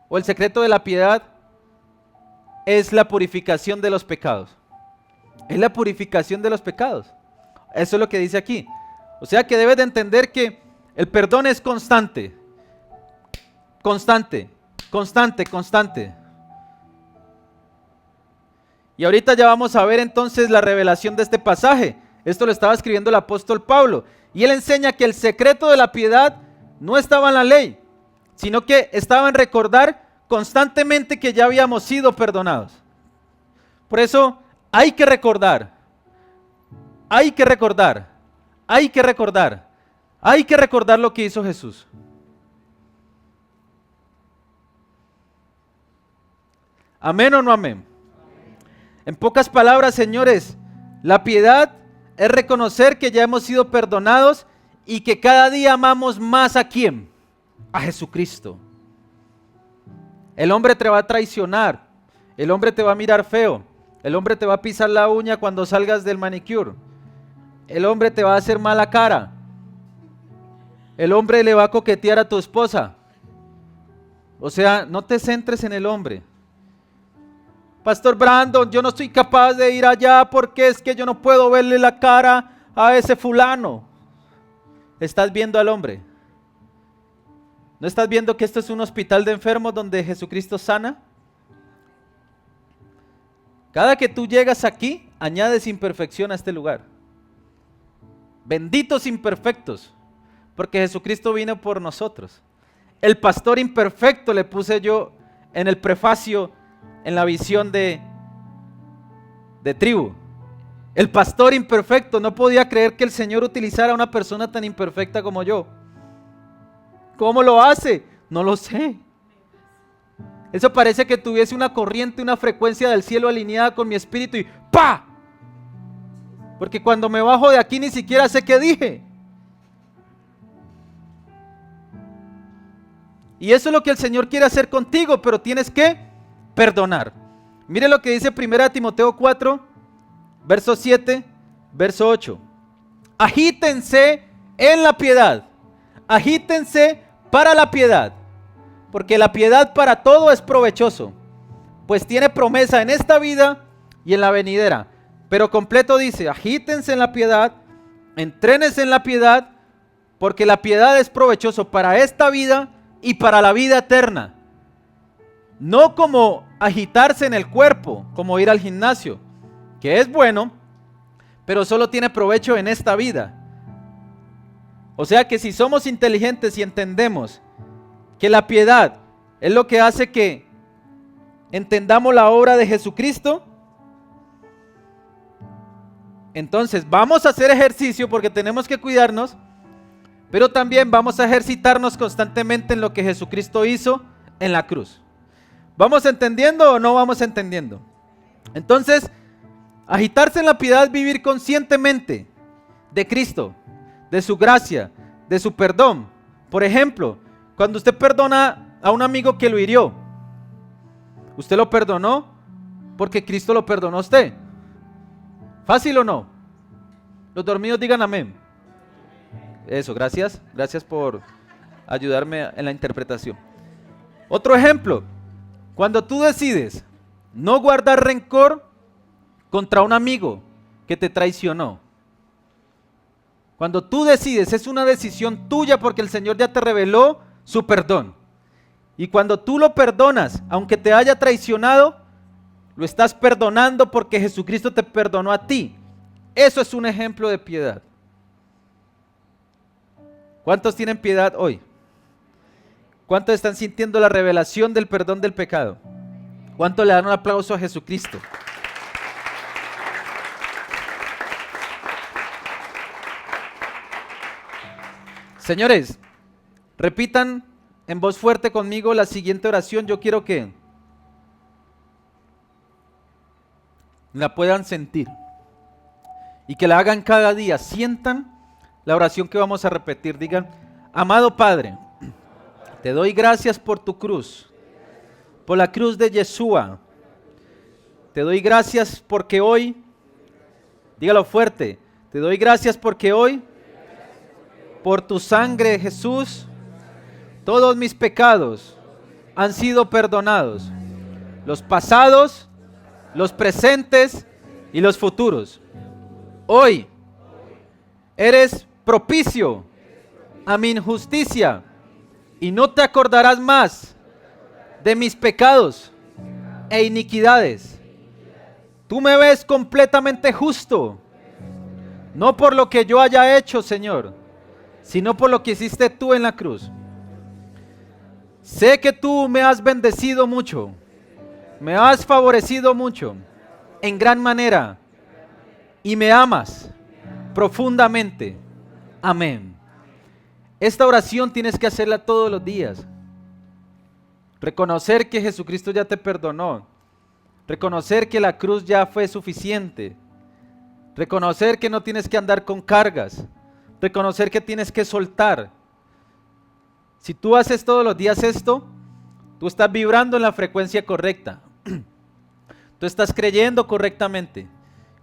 [SPEAKER 2] ¿O el secreto de la piedad es la purificación de los pecados? Es la purificación de los pecados. Eso es lo que dice aquí. O sea que debes de entender que el perdón es constante. Constante, constante, constante. Y ahorita ya vamos a ver entonces la revelación de este pasaje. Esto lo estaba escribiendo el apóstol Pablo. Y él enseña que el secreto de la piedad no estaba en la ley, sino que estaba en recordar constantemente que ya habíamos sido perdonados. Por eso hay que recordar. Hay que recordar. Hay que recordar. Hay que recordar lo que hizo Jesús. ¿Amén o no amén? En pocas palabras, señores, la piedad es reconocer que ya hemos sido perdonados y que cada día amamos más ¿a quién? A Jesucristo. El hombre te va a traicionar, el hombre te va a mirar feo, el hombre te va a pisar la uña cuando salgas del manicure, el hombre te va a hacer mala cara, el hombre le va a coquetear a tu esposa. O sea, no te centres en el hombre. Pastor Brandon, yo no estoy capaz de ir allá porque es que yo no puedo verle la cara a ese fulano. ¿Estás viendo al hombre? ¿No estás viendo que esto es un hospital de enfermos donde Jesucristo sana? Cada que tú llegas aquí, añades imperfección a este lugar. Benditos imperfectos, porque Jesucristo vino por nosotros. El pastor imperfecto le puse yo en el prefacio, en la visión de tribu. El pastor imperfecto, no podía creer que el Señor utilizara a una persona tan imperfecta como yo. ¿Cómo lo hace? No lo sé. Eso parece que tuviese una corriente, una frecuencia del cielo alineada con mi espíritu y ¡pa! Porque cuando me bajo de aquí ni siquiera sé qué dije. Y eso es lo que el Señor quiere hacer contigo, pero tienes que perdonar. Mire lo que dice 1 Timoteo 4, verso 7, verso 8. Agítense en la piedad. Agítense para la piedad, porque la piedad para todo es provechoso, pues tiene promesa en esta vida y en la venidera. Pero completo dice, agítense en la piedad Entrénese en la piedad, porque la piedad es provechoso para esta vida y para la vida eterna. No como agitarse en el cuerpo, como ir al gimnasio, que es bueno, pero solo tiene provecho en esta vida. O sea que si somos inteligentes y entendemos que la piedad es lo que hace que entendamos la obra de Jesucristo, entonces vamos a hacer ejercicio porque tenemos que cuidarnos, pero también vamos a ejercitarnos constantemente en lo que Jesucristo hizo en la cruz. ¿Vamos entendiendo o no vamos entendiendo? Entonces, agitarse en la piedad es vivir conscientemente de Cristo, de su gracia, de su perdón. Por ejemplo, cuando usted perdona a un amigo que lo hirió, usted lo perdonó porque Cristo lo perdonó a usted. ¿Fácil o no? Los dormidos digan amén. Eso, gracias. Gracias por ayudarme en la interpretación. Otro ejemplo. Cuando tú decides no guardar rencor contra un amigo que te traicionó. Cuando tú decides, es una decisión tuya porque el Señor ya te reveló su perdón. Y cuando tú lo perdonas, aunque te haya traicionado, lo estás perdonando porque Jesucristo te perdonó a ti. Eso es un ejemplo de piedad. ¿Cuántos tienen piedad hoy? ¿Cuántos están sintiendo la revelación del perdón del pecado? ¿Cuántos le dan un aplauso a Jesucristo? Señores, repitan en voz fuerte conmigo la siguiente oración. Yo quiero que la puedan sentir y que la hagan cada día. Sientan la oración que vamos a repetir. Digan: amado Padre, te doy gracias por tu cruz, por la cruz de Yeshua. Te doy gracias porque hoy, dígalo fuerte, te doy gracias porque hoy, por tu sangre, Jesús, todos mis pecados han sido perdonados, los pasados, los presentes y los futuros. Hoy eres propicio a mi injusticia y no te acordarás más de mis pecados e iniquidades. Tú me ves completamente justo, no por lo que yo haya hecho, Señor, sino por lo que hiciste tú en la cruz. Sé que tú me has bendecido mucho, me has favorecido mucho, en gran manera, y me amas profundamente. Amén. Esta oración tienes que hacerla todos los días. Reconocer que Jesucristo ya te perdonó. Reconocer que la cruz ya fue suficiente. Reconocer que no tienes que andar con cargas. Reconocer que tienes que soltar. Si tú haces todos los días esto, tú estás vibrando en la frecuencia correcta. Tú estás creyendo correctamente.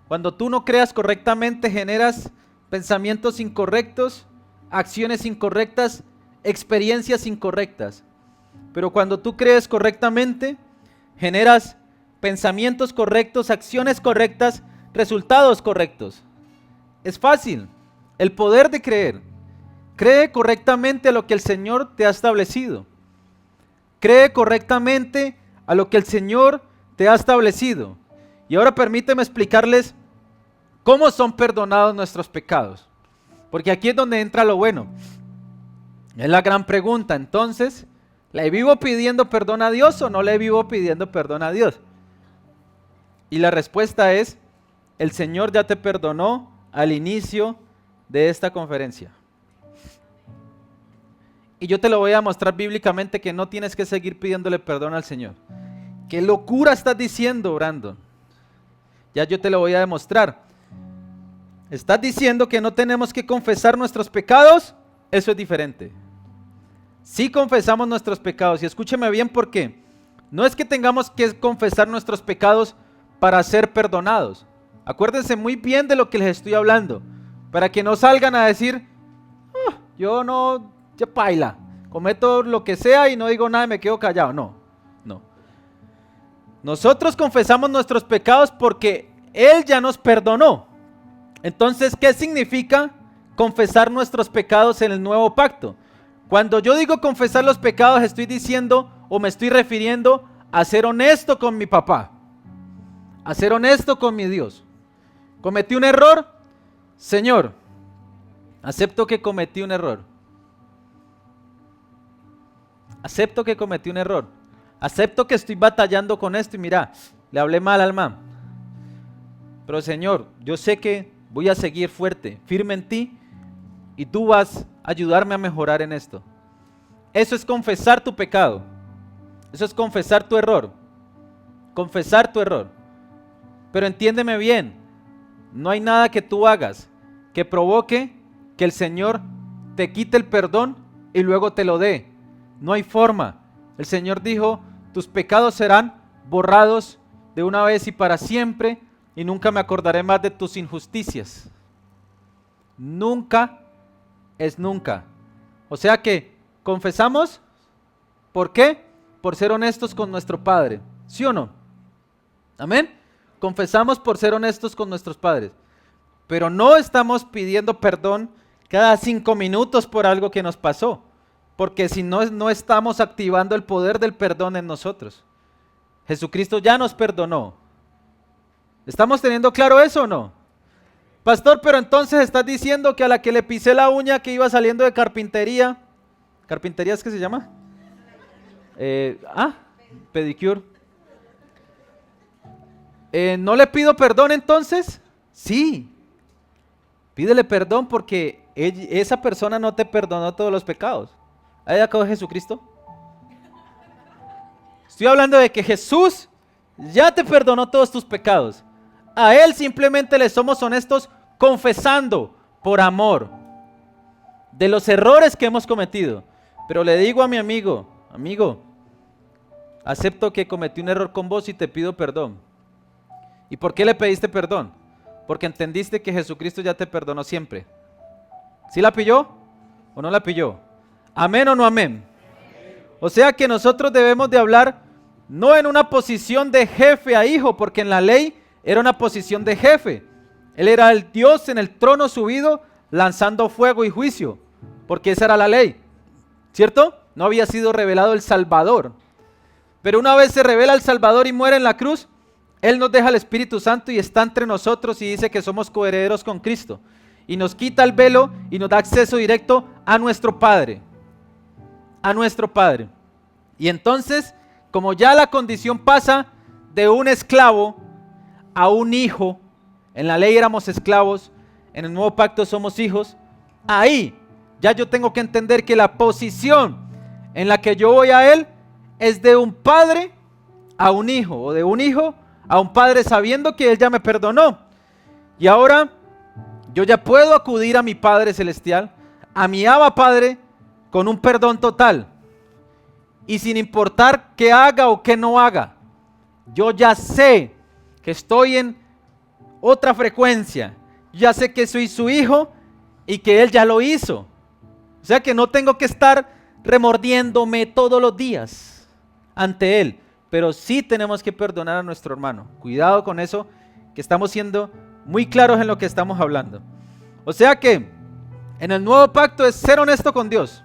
[SPEAKER 2] Cuando tú no creas correctamente, generas pensamientos incorrectos, acciones incorrectas, experiencias incorrectas. Pero cuando tú crees correctamente, generas pensamientos correctos, acciones correctas, resultados correctos. Es fácil. El poder de creer. Cree correctamente a lo que el Señor te ha establecido. Cree correctamente a lo que el Señor te ha establecido. Y ahora permíteme explicarles cómo son perdonados nuestros pecados. Porque aquí es donde entra lo bueno. Es la gran pregunta. Entonces, ¿le vivo pidiendo perdón a Dios o no le vivo pidiendo perdón a Dios? Y la respuesta es: el Señor ya te perdonó al inicio de esta conferencia. Y yo te lo voy a mostrar bíblicamente que no tienes que seguir pidiéndole perdón al Señor. ¿Qué locura estás diciendo, Brandon? Ya yo te lo voy a demostrar. ¿Estás diciendo que no tenemos que confesar nuestros pecados? Eso es diferente. Sí confesamos nuestros pecados, y escúcheme bien, porque no es que tengamos que confesar nuestros pecados para ser perdonados. Acuérdense muy bien de lo que les estoy hablando, para que no salgan a decir: yo no, ya paila, cometo lo que sea y no digo nada y me quedo callado. No. Nosotros confesamos nuestros pecados porque Él ya nos perdonó. Entonces, ¿qué significa confesar nuestros pecados en el nuevo pacto. Cuando yo digo confesar los pecados, estoy diciendo o me estoy refiriendo a ser honesto con mi papá, a ser honesto con mi Dios. ¿Cometí un error? Señor, acepto que cometí un error. Acepto que cometí un error. Acepto que estoy batallando con esto y mira, le hablé mal al man. Pero Señor, yo sé que voy a seguir fuerte, firme en ti y tú vas a ayudarme a mejorar en esto. Eso es confesar tu pecado. Eso es confesar tu error. Confesar tu error. Pero entiéndeme bien, no hay nada que tú hagas que provoque que el Señor te quite el perdón y luego te lo dé. No hay forma. El Señor dijo, tus pecados serán borrados de una vez y para siempre y nunca me acordaré más de tus injusticias. Nunca es nunca. O sea que confesamos, ¿por qué? Por ser honestos con nuestro Padre, ¿sí o no? Amén. Confesamos por ser honestos con nuestros padres, pero no estamos pidiendo perdón cada 5 minutos por algo que nos pasó, porque si no, no estamos activando el poder del perdón en nosotros. Jesucristo ya nos perdonó. ¿Estamos teniendo claro eso o no? Pastor, pero entonces estás diciendo que a la que le pisé la uña que iba saliendo de carpintería, ¿carpintería es que se llama? Pedicure. ¿No le pido perdón entonces? Sí. Pídele perdón porque esa persona no te perdonó todos los pecados. Ahí acabó Jesucristo. Estoy hablando de que Jesús ya te perdonó todos tus pecados. A Él simplemente le somos honestos confesando por amor de los errores que hemos cometido. Pero le digo a mi amigo, acepto que cometí un error con vos y te pido perdón. ¿Y por qué le pediste perdón? Porque entendiste que Jesucristo ya te perdonó siempre. ¿Sí la pilló o no la pilló? ¿Amén o no amén? O sea que nosotros debemos de hablar no en una posición de jefe a hijo, porque en la ley era una posición de jefe. Él era el Dios en el trono subido, lanzando fuego y juicio, porque esa era la ley, ¿cierto? No había sido revelado el Salvador. Pero una vez se revela el Salvador y muere en la cruz, Él nos deja el Espíritu Santo y está entre nosotros y dice que somos coherederos con Cristo. Y nos quita el velo y nos da acceso directo a nuestro Padre. A nuestro Padre. Y entonces, como ya la condición pasa de un esclavo a un hijo, en la ley éramos esclavos, en el nuevo pacto somos hijos, ahí ya yo tengo que entender que la posición en la que yo voy a Él es de un padre a un hijo, o de un hijo a un padre sabiendo que Él ya me perdonó. Y ahora yo ya puedo acudir a mi Padre Celestial, a mi Abba Padre, con un perdón total. Y sin importar qué haga o qué no haga, yo ya sé que estoy en otra frecuencia. Ya sé que soy su hijo y que Él ya lo hizo. O sea que no tengo que estar remordiéndome todos los días ante Él. Pero sí tenemos que perdonar a nuestro hermano. Cuidado con eso, que estamos siendo muy claros en lo que estamos hablando. O sea que en el nuevo pacto es ser honesto con Dios.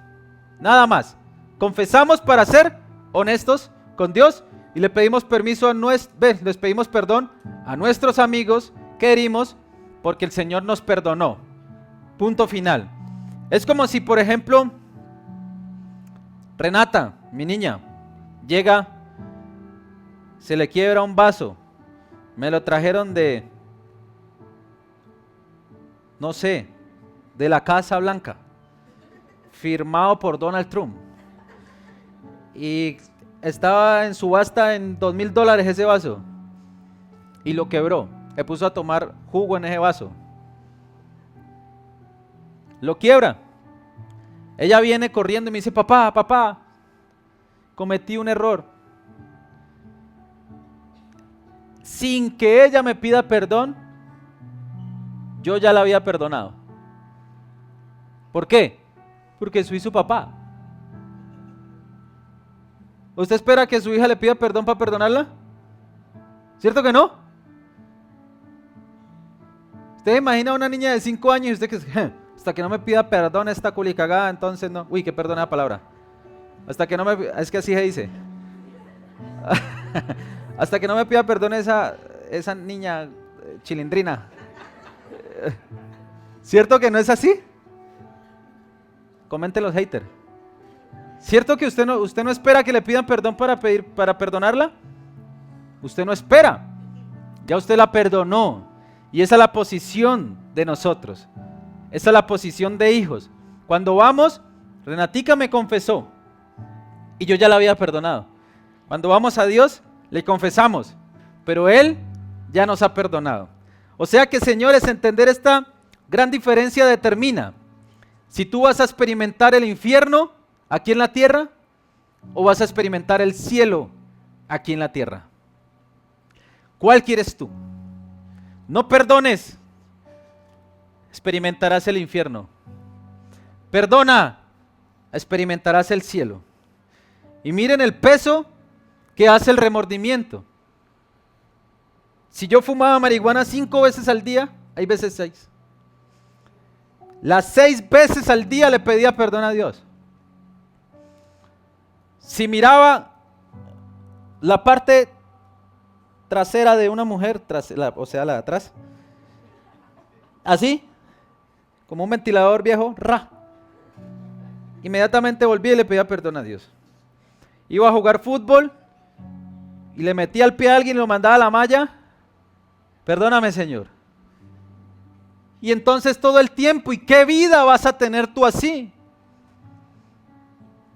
[SPEAKER 2] Nada más. Confesamos para ser honestos con Dios y le pedimos permiso les pedimos perdón a nuestros amigos que herimos porque el Señor nos perdonó. Punto final. Es como si, por ejemplo, Renata, mi niña, llega, se le quiebra un vaso, me lo trajeron de, no sé, de la Casa Blanca, firmado por Donald Trump, y estaba en subasta en $2,000 ese vaso, y lo quebró, se puso a tomar jugo en ese vaso, lo quiebra, ella viene corriendo y me dice, papá, cometí un error. Sin que ella me pida perdón, yo ya la había perdonado. ¿Por qué? Porque soy su papá. ¿Usted espera que su hija le pida perdón para perdonarla? ¿Cierto que no? Usted imagina a una niña de 5 años y usted Hasta que no me pida perdón esta culicagada, entonces no. Uy, qué perdona la palabra. Hasta que no me... Es que así se dice. Hasta que no me pida perdón esa niña chilindrina. ¿Cierto que no es así? Comenten los haters. ¿Cierto que usted no espera que le pidan perdón para perdonarla? Usted no espera. Ya usted la perdonó. Y esa es la posición de nosotros. Esa es la posición de hijos. Cuando vamos, Renatica me confesó y yo ya la había perdonado. Cuando vamos a Dios, le confesamos, pero Él ya nos ha perdonado. O sea que, señores, entender esta gran diferencia determina si tú vas a experimentar el infierno aquí en la tierra o vas a experimentar el cielo aquí en la tierra. ¿Cuál quieres tú? No perdones, experimentarás el infierno. Perdona, experimentarás el cielo. Y miren el peso que hace el remordimiento. Si yo fumaba marihuana 5 veces al día, hay veces 6. Las 6 veces al día le pedía perdón a Dios. Si miraba la parte trasera de una mujer, o sea, la de atrás, así, como un ventilador viejo, inmediatamente volvía y le pedía perdón a Dios. Iba a jugar fútbol y le metía el pie a alguien y lo mandaba a la malla. Perdóname, Señor. Y entonces todo el tiempo, ¿y qué vida vas a tener tú así?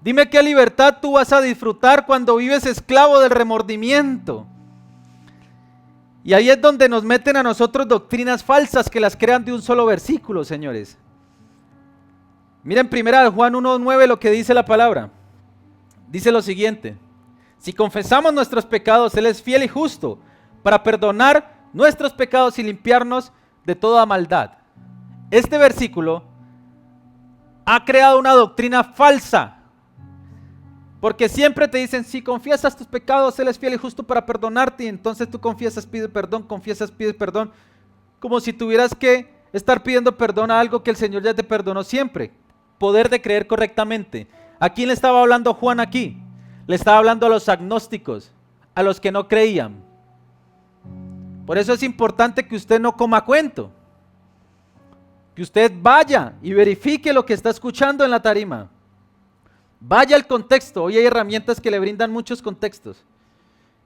[SPEAKER 2] Dime qué libertad tú vas a disfrutar cuando vives esclavo del remordimiento. Y ahí es donde nos meten a nosotros doctrinas falsas que las crean de un solo versículo, señores. Miren 1 Juan 1:9 lo que dice la palabra. Dice lo siguiente: si confesamos nuestros pecados, Él es fiel y justo para perdonar nuestros pecados y limpiarnos de toda maldad. Este versículo ha creado una doctrina falsa. Porque siempre te dicen, si confiesas tus pecados, Él es fiel y justo para perdonarte. Y entonces tú confiesas, pides perdón, confiesas, pides perdón. Como si tuvieras que estar pidiendo perdón a algo que el Señor ya te perdonó siempre. Poder de creer correctamente. ¿A quién le estaba hablando Juan aquí? Le estaba hablando a los agnósticos, a los que no creían. Por eso es importante que usted no coma cuento. Que usted vaya y verifique lo que está escuchando en la tarima. Vaya al contexto. Hoy hay herramientas que le brindan muchos contextos.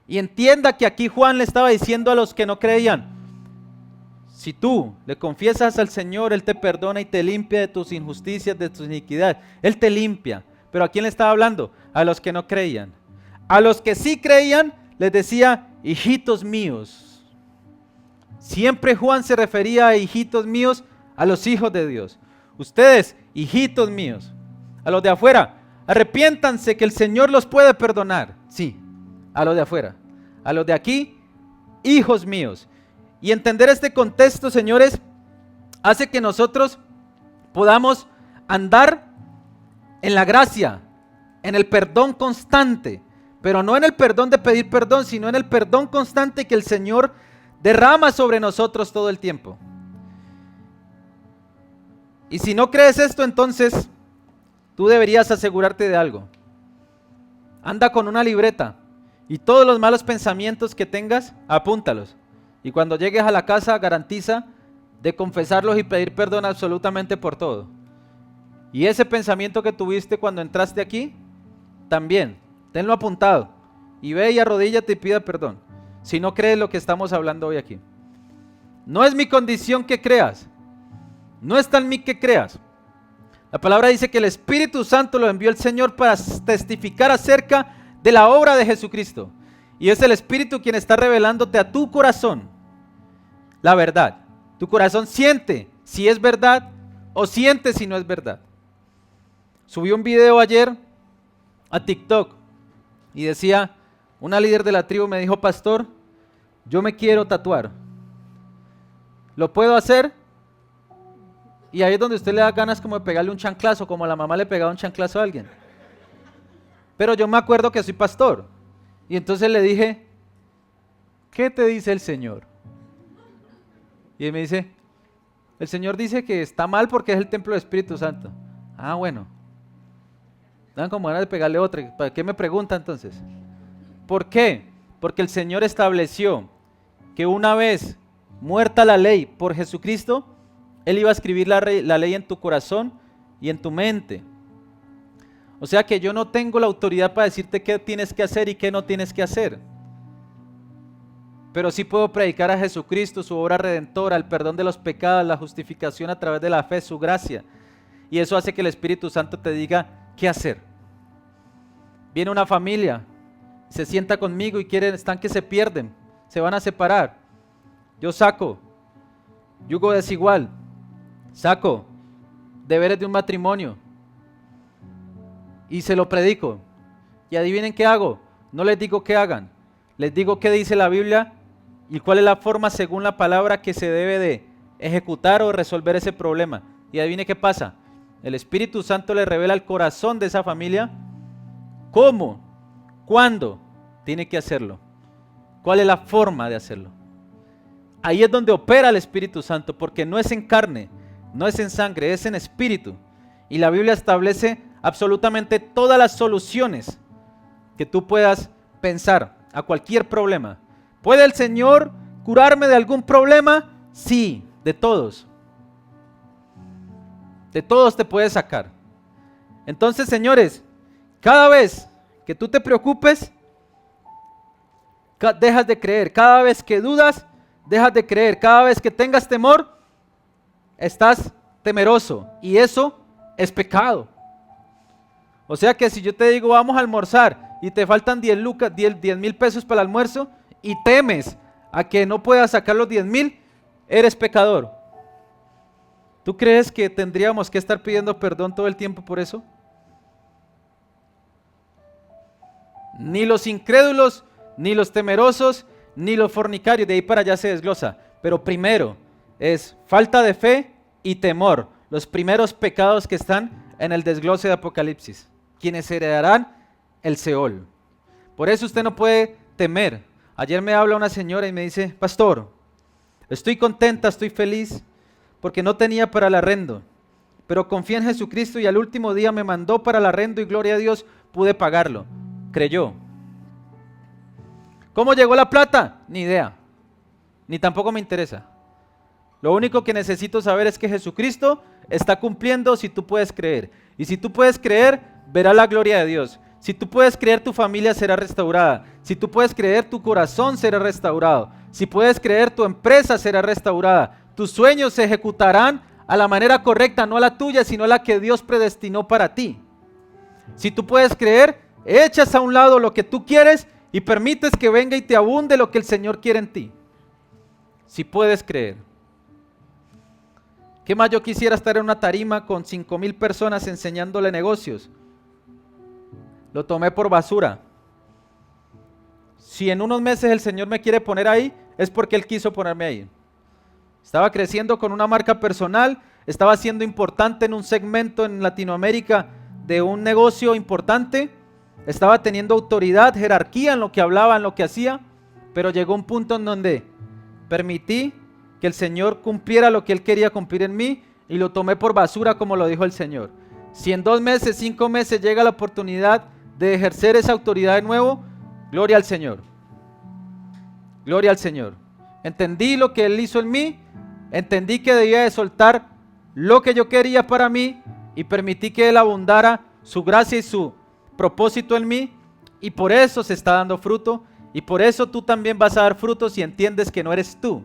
[SPEAKER 2] Y entienda que aquí Juan le estaba diciendo a los que no creían: si tú le confiesas al Señor, Él te perdona y te limpia de tus injusticias, de tus iniquidades. Él te limpia. Pero ¿a quién le estaba hablando? A los que no creían. A los que sí creían les decía: hijitos míos. Siempre Juan se refería a hijitos míos, a los hijos de Dios. Ustedes, hijitos míos. A los de afuera: arrepiéntanse que el Señor los puede perdonar. Sí, a los de afuera. A los de aquí, hijos míos. Y entender este contexto, señores, hace que nosotros podamos andar en la gracia, en el perdón constante. Pero no en el perdón de pedir perdón, sino en el perdón constante que el Señor derrama sobre nosotros todo el tiempo. Y si no crees esto, entonces tú deberías asegurarte de algo. Anda con una libreta y todos los malos pensamientos que tengas, apúntalos. Y cuando llegues a la casa, garantiza de confesarlos y pedir perdón absolutamente por todo. Y ese pensamiento que tuviste cuando entraste aquí, también, tenlo apuntado. Y ve y arrodíllate y pida perdón. Si no crees lo que estamos hablando hoy aquí. No es mi condición que creas. No está en mí que creas. La palabra dice que el Espíritu Santo lo envió el Señor para testificar acerca de la obra de Jesucristo. Y es el Espíritu quien está revelándote a tu corazón la verdad. Tu corazón siente si es verdad o siente si no es verdad. Subí un video ayer a TikTok y decía, una líder de la tribu me dijo: pastor, yo me quiero tatuar. ¿Lo puedo hacer? Y ahí es donde usted le da ganas como de pegarle un chanclazo, como la mamá le pegaba un chanclazo a alguien. Pero yo me acuerdo que soy pastor. Y entonces le dije: ¿qué te dice el Señor? Y él me dice: El Señor dice que está mal porque es el templo del Espíritu Santo. Ah, bueno. Dan como ganas de pegarle otra. ¿Para qué me pregunta entonces? ¿Por qué? Porque el Señor estableció que una vez muerta la ley por Jesucristo, Él iba a escribir la ley en tu corazón y en tu mente. O sea que yo no tengo la autoridad para decirte qué tienes que hacer y qué no tienes que hacer. Pero sí puedo predicar a Jesucristo, su obra redentora, el perdón de los pecados, la justificación a través de la fe, su gracia. Y eso hace que el Espíritu Santo te diga qué hacer. Viene una familia, se sienta conmigo y están que se pierden, se van a separar. Yo saco yugo desigual, saco deberes de un matrimonio y se lo predico. Y adivinen qué hago, no les digo qué hagan, les digo qué dice la Biblia y cuál es la forma según la palabra que se debe de ejecutar o resolver ese problema. Y adivine qué pasa, el Espíritu Santo le revela el corazón de esa familia, cómo, cuándo tiene que hacerlo, cuál es la forma de hacerlo. Ahí es donde opera el Espíritu Santo, porque no es en carne, no es en sangre, es en espíritu. Y la Biblia establece absolutamente todas las soluciones que tú puedas pensar a cualquier problema. ¿Puede el Señor curarme de algún problema? Sí, de todos. De todos te puede sacar. Entonces, señores, cada vez que tú te preocupes, dejas de creer. Cada vez que dudas, dejas de creer. Cada vez que tengas temor, estás temeroso. Y eso es pecado. O sea que si yo te digo vamos a almorzar y te faltan 10,000 pesos para el almuerzo y temes a que no puedas sacar los 10,000, eres pecador. ¿Tú crees que tendríamos que estar pidiendo perdón todo el tiempo por eso? Ni los incrédulos, ni los temerosos, ni los fornicarios, de ahí para allá se desglosa. Pero primero es falta de fe y temor, los primeros pecados que están en el desglose de Apocalipsis, quienes heredarán el Seol. Por eso usted no puede temer. Ayer me habla una señora y me dice, pastor, estoy contenta, estoy feliz, porque no tenía para el arrendo, pero confié en Jesucristo y al último día me mandó para el arrendo y gloria a Dios, pude pagarlo. Creyó. ¿Cómo llegó la plata? Ni idea, ni tampoco me interesa. Lo único que necesito saber es que Jesucristo está cumpliendo si tú puedes creer. Y si tú puedes creer, verás la gloria de Dios. Si tú puedes creer, tu familia será restaurada. Si tú puedes creer, tu corazón será restaurado. Si puedes creer, tu empresa será restaurada. Tus sueños se ejecutarán a la manera correcta, no a la tuya, sino a la que Dios predestinó para ti. Si tú puedes creer, echas a un lado lo que tú quieres y permites que venga y te abunde lo que el Señor quiere en ti. Si puedes creer. ¿Qué más yo quisiera estar en una tarima con 5,000 personas enseñándole negocios? Lo tomé por basura. Si en unos meses el Señor me quiere poner ahí, es porque Él quiso ponerme ahí. Estaba creciendo con una marca personal, estaba siendo importante en un segmento en Latinoamérica de un negocio importante, estaba teniendo autoridad, jerarquía en lo que hablaba, en lo que hacía, pero llegó un punto en donde permití que el Señor cumpliera lo que Él quería cumplir en mí y lo tomé por basura como lo dijo el Señor. Si en 2 meses, 5 meses llega la oportunidad de ejercer esa autoridad de nuevo, gloria al Señor. Gloria al Señor. Entendí lo que Él hizo en mí, entendí que debía de soltar lo que yo quería para mí y permití que Él abundara su gracia y su propósito en mí y por eso se está dando fruto y por eso tú también vas a dar frutos si entiendes que no eres tú,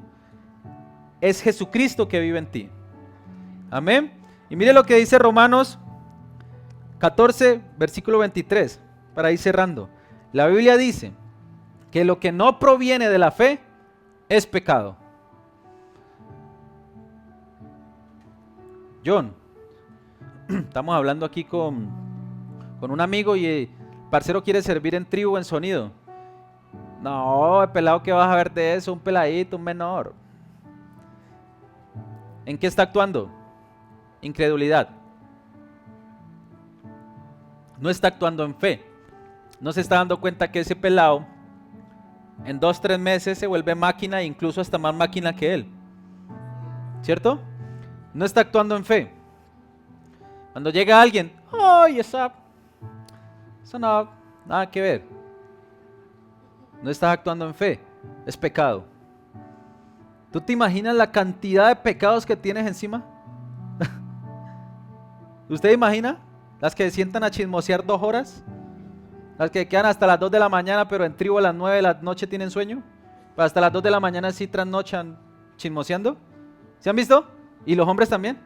[SPEAKER 2] es Jesucristo que vive en ti. Amén. Y mire lo que dice Romanos 14, versículo 23, para ir cerrando. La Biblia dice que lo que no proviene de la fe es pecado. John, estamos hablando aquí con un amigo y el parcero quiere servir en tribu en sonido. No, el pelado que vas a ver de eso, un peladito, un menor. ¿En qué está actuando? Incredulidad. No está actuando en fe. No se está dando cuenta que ese pelado en 2-3 meses se vuelve máquina e incluso hasta más máquina que él. ¿Cierto? no está actuando en fe. Cuando llega alguien, ¡ay, eso no, nada que ver! No estás actuando en fe, es pecado. ¿Tú te imaginas la cantidad de pecados que tienes encima? ¿Usted imagina? Las que se sientan a chismosear 2 horas, las que quedan hasta las 2 de la mañana, pero en tribu a las 9 de la noche tienen sueño, pero hasta las 2 de la mañana sí trasnochan chismoseando. ¿Se han visto? Y los hombres también,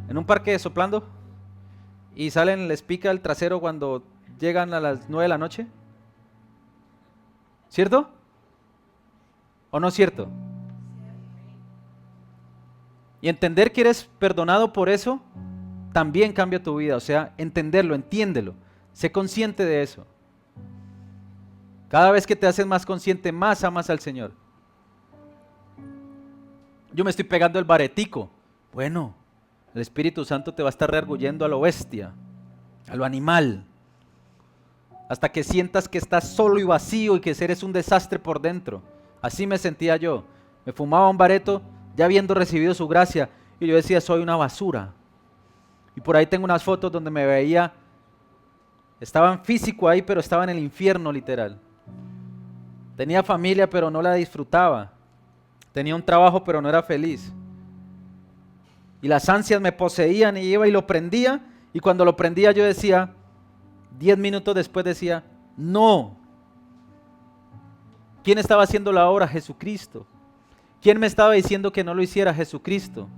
[SPEAKER 2] en un parque soplando, y salen, les pica el trasero cuando llegan a las 9 de la noche. ¿Cierto? ¿O no es cierto? Y entender que eres perdonado por eso también cambia tu vida. O sea, entenderlo, entiéndelo, sé consciente de eso. Cada vez que te haces más consciente, más amas al Señor. Yo me estoy pegando el baretico. Bueno, el Espíritu Santo te va a estar rearguyendo a lo bestia, a lo animal, hasta que sientas que estás solo y vacío y que eres un desastre por dentro. Así me sentía yo. Me fumaba un bareto ya habiendo recibido su gracia y yo decía, soy una basura. Y por ahí tengo unas fotos donde me veía, estaba en físico ahí, pero estaba en el infierno literal. Tenía familia, pero no la disfrutaba. Tenía un trabajo, pero no era feliz. Y las ansias me poseían y iba y lo prendía. Y cuando lo prendía yo decía, 10 minutos después decía, no. ¿Quién estaba haciendo la obra? Jesucristo. ¿Quién me estaba diciendo que no lo hiciera? Jesucristo.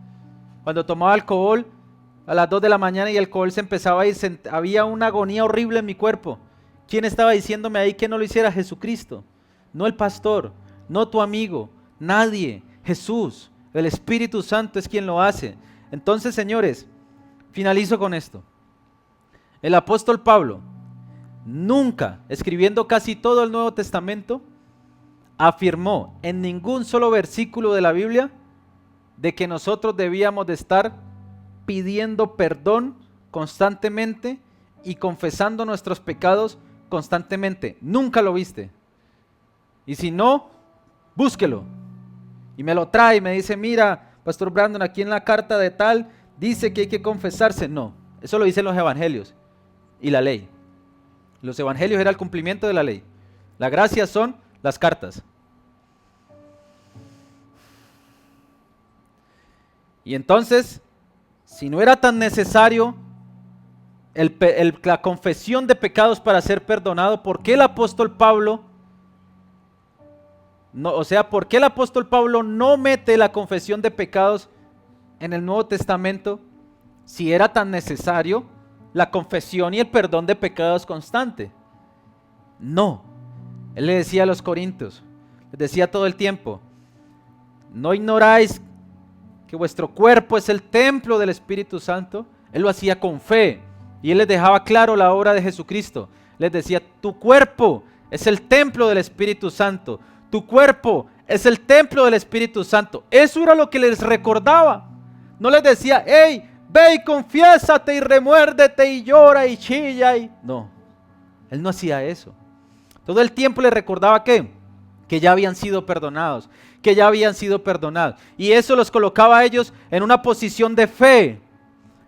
[SPEAKER 2] Cuando tomaba alcohol a las 2 de la mañana y el alcohol se empezaba a ir, había una agonía horrible en mi cuerpo. ¿Quién estaba diciéndome ahí que no lo hiciera? Jesucristo. No el pastor, no tu amigo, nadie. Jesús, el Espíritu Santo es quien lo hace. Entonces, señores, finalizo con esto. El apóstol Pablo nunca, escribiendo casi todo el Nuevo Testamento, afirmó en ningún solo versículo de la Biblia de que nosotros debíamos de estar pidiendo perdón constantemente y confesando nuestros pecados constantemente. Nunca lo viste. Y si no, búsquelo. Y me lo trae y me dice, mira, Pastor Brandon, aquí en la carta de tal, dice que hay que confesarse. No, eso lo dicen los evangelios y la ley. Los evangelios era el cumplimiento de la ley. La gracia son las cartas. Y entonces, si no era tan necesario la confesión de pecados para ser perdonado, ¿por qué el apóstol Pablo ¿por qué el apóstol Pablo no mete la confesión de pecados en el Nuevo Testamento si era tan necesario la confesión y el perdón de pecados constante? No. Él le decía a los corintios, les decía todo el tiempo, ¿no ignoráis que vuestro cuerpo es el templo del Espíritu Santo? Él lo hacía con fe y él les dejaba claro la obra de Jesucristo. Les decía, tu cuerpo es el templo del Espíritu Santo. Tu cuerpo es el templo del Espíritu Santo. Eso era lo que les recordaba. No les decía, hey, ve y confiésate y remuérdete y llora y chilla. No, él no hacía eso. Todo el tiempo les recordaba que ya habían sido perdonados, que ya habían sido perdonados. Y eso los colocaba a ellos en una posición de fe.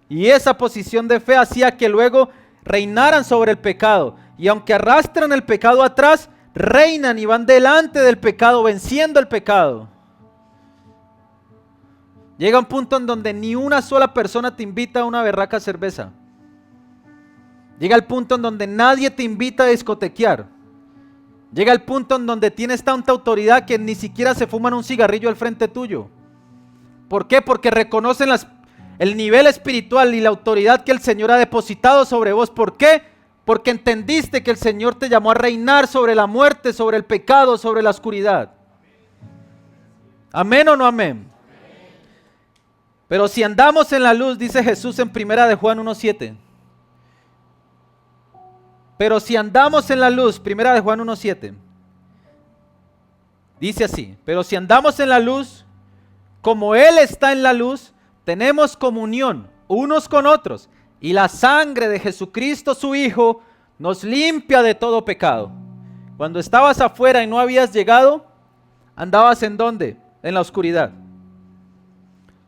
[SPEAKER 2] Y esa posición de fe hacía que luego reinaran sobre el pecado. Y aunque arrastran el pecado atrás, reinan y van delante del pecado, venciendo el pecado. Llega un punto en donde ni una sola persona te invita a una berraca cerveza. Llega el punto en donde nadie te invita a discotequear. Llega el punto en donde tienes tanta autoridad que ni siquiera se fuman un cigarrillo al frente tuyo. ¿Por qué? Porque reconocen el nivel espiritual y la autoridad que el Señor ha depositado sobre vos. ¿Por qué? Porque entendiste que el Señor te llamó a reinar sobre la muerte, sobre el pecado, sobre la oscuridad. ¿Amén o no amén? Pero si andamos en la luz, dice Jesús en 1 de Juan 1:7. Pero si andamos en la luz, 1 de Juan 1:7. Dice así, pero si andamos en la luz, como Él está en la luz, tenemos comunión unos con otros. Y la sangre de Jesucristo, su Hijo, nos limpia de todo pecado. Cuando estabas afuera y no habías llegado, ¿andabas en dónde? En la oscuridad.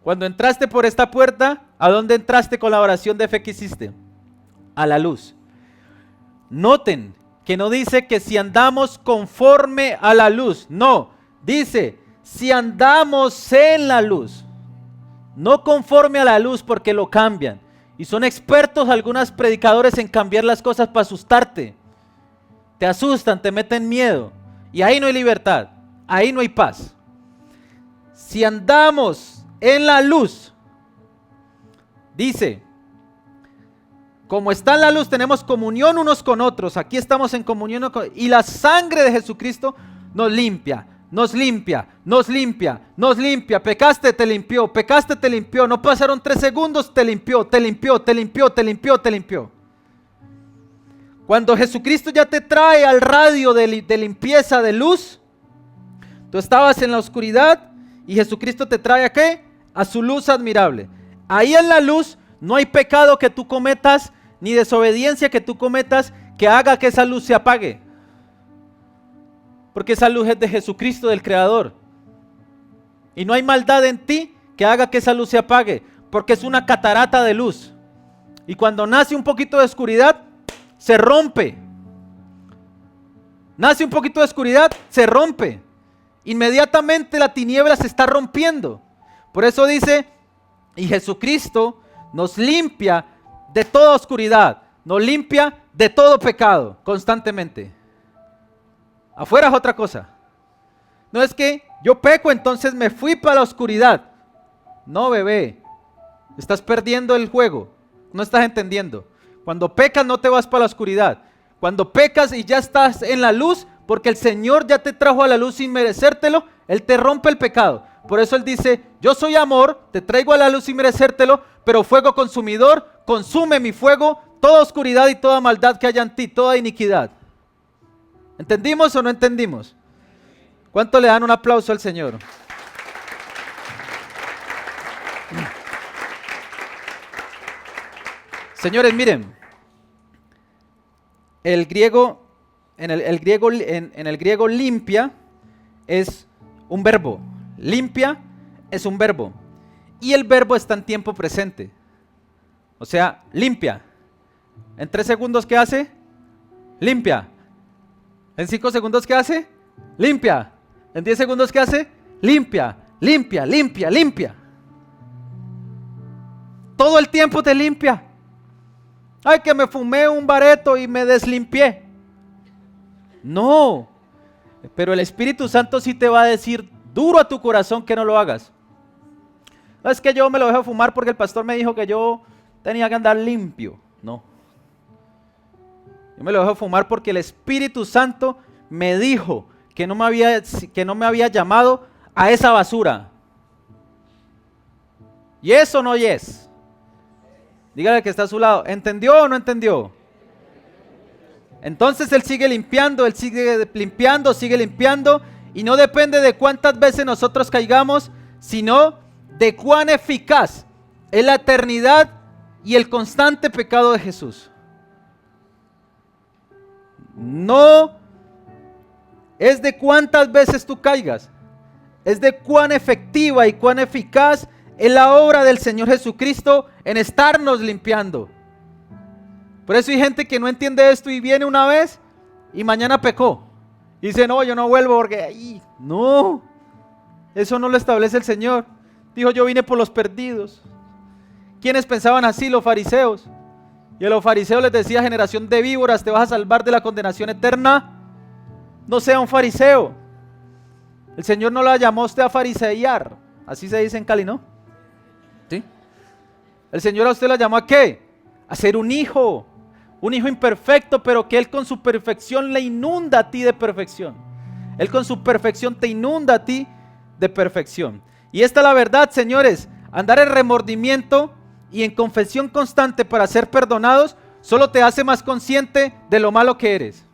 [SPEAKER 2] Cuando entraste por esta puerta, ¿a dónde entraste con la oración de fe que hiciste? A la luz. Noten que no dice que si andamos conforme a la luz, no, dice si andamos en la luz, no conforme a la luz porque lo cambian. Y son expertos algunos predicadores en cambiar las cosas para asustarte. Te asustan, te meten miedo. Y ahí no hay libertad, ahí no hay paz. Si andamos en la luz, dice, como está en la luz, tenemos comunión unos con otros. Aquí estamos en comunión y la sangre de Jesucristo nos limpia, nos limpia, nos limpia, nos limpia. Pecaste, te limpió, pecaste, te limpió. No pasaron 3 segundos, te limpió, te limpió, te limpió, te limpió, te limpió. Cuando Jesucristo ya te trae al radio de limpieza, de luz, tú estabas en la oscuridad y Jesucristo te trae ¿a qué? A su luz admirable. Ahí en la luz no hay pecado que tú cometas, ni desobediencia que tú cometas, que haga que esa luz se apague. Porque esa luz es de Jesucristo, del Creador. Y no hay maldad en ti que haga que esa luz se apague, porque es una catarata de luz. Y cuando nace un poquito de oscuridad, se rompe. Nace un poquito de oscuridad, se rompe. Inmediatamente la tiniebla se está rompiendo. Por eso dice, y Jesucristo nos limpia de toda oscuridad, nos limpia de todo pecado constantemente. Afuera es otra cosa. No es que yo peco, entonces me fui para la oscuridad. No, bebé, estás perdiendo el juego, no estás entendiendo. Cuando pecas no te vas para la oscuridad. Cuando pecas y ya estás en la luz, porque el Señor ya te trajo a la luz sin merecértelo, Él te rompe el pecado. Por eso Él dice, yo soy amor, te traigo a la luz sin merecértelo, pero fuego consumidor, consume mi fuego, toda oscuridad y toda maldad que haya en ti, toda iniquidad. ¿Entendimos o no entendimos? ¿Cuánto le dan un aplauso al Señor? Señores, miren, el griego, en el griego limpia es un verbo. Limpia es un verbo. Y el verbo está en tiempo presente. O sea, limpia. En 3 segundos, ¿qué hace? Limpia. En 5 segundos, ¿qué hace? Limpia. En 10 segundos, ¿qué hace? Limpia, limpia, limpia, limpia. Todo el tiempo te limpia. Ay, que me fumé un bareto y me deslimpié. No, pero el Espíritu Santo sí te va a decir duro a tu corazón que no lo hagas. No es que yo me lo dejo fumar porque el pastor me dijo que yo tenía que andar limpio. No. Yo me lo dejo fumar porque el Espíritu Santo me dijo que no me había llamado a esa basura. Y eso no es. Dígale que está a su lado, ¿entendió o no entendió? Entonces Él sigue limpiando, sigue limpiando, y no depende de cuántas veces nosotros caigamos, sino de cuán eficaz es la eternidad y el constante pecado de Jesús. No es de cuántas veces tú caigas, es de cuán efectiva y cuán eficaz es la obra del Señor Jesucristo en estarnos limpiando. Por eso hay gente que no entiende esto y viene una vez y mañana pecó. Y dice, no, yo no vuelvo porque... No, eso no lo establece el Señor. Dijo, yo vine por los perdidos. ¿Quiénes pensaban así? Los fariseos. Y a los fariseos les decía, generación de víboras, te vas a salvar de la condenación eterna. No sea un fariseo. El Señor no la llamó a usted a farisear. Así se dice en Cali, ¿no? ¿Sí? El Señor a usted la llamó ¿a qué? A ser un hijo imperfecto, pero que Él con su perfección le inunda a ti de perfección. Él con su perfección te inunda a ti de perfección. Y esta es la verdad, señores. Andar en remordimiento y en confesión constante para ser perdonados solo te hace más consciente de lo malo que eres.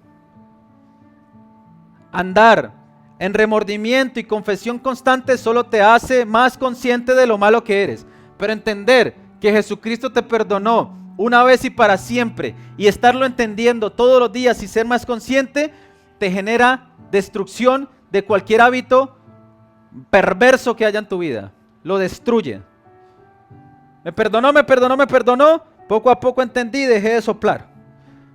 [SPEAKER 2] Andar en remordimiento y confesión constante solo te hace más consciente de lo malo que eres. Pero entender que Jesucristo te perdonó una vez y para siempre, y estarlo entendiendo todos los días y ser más consciente, te genera destrucción de cualquier hábito perverso que haya en tu vida. Lo destruye. Me perdonó, poco a poco entendí y dejé de soplar.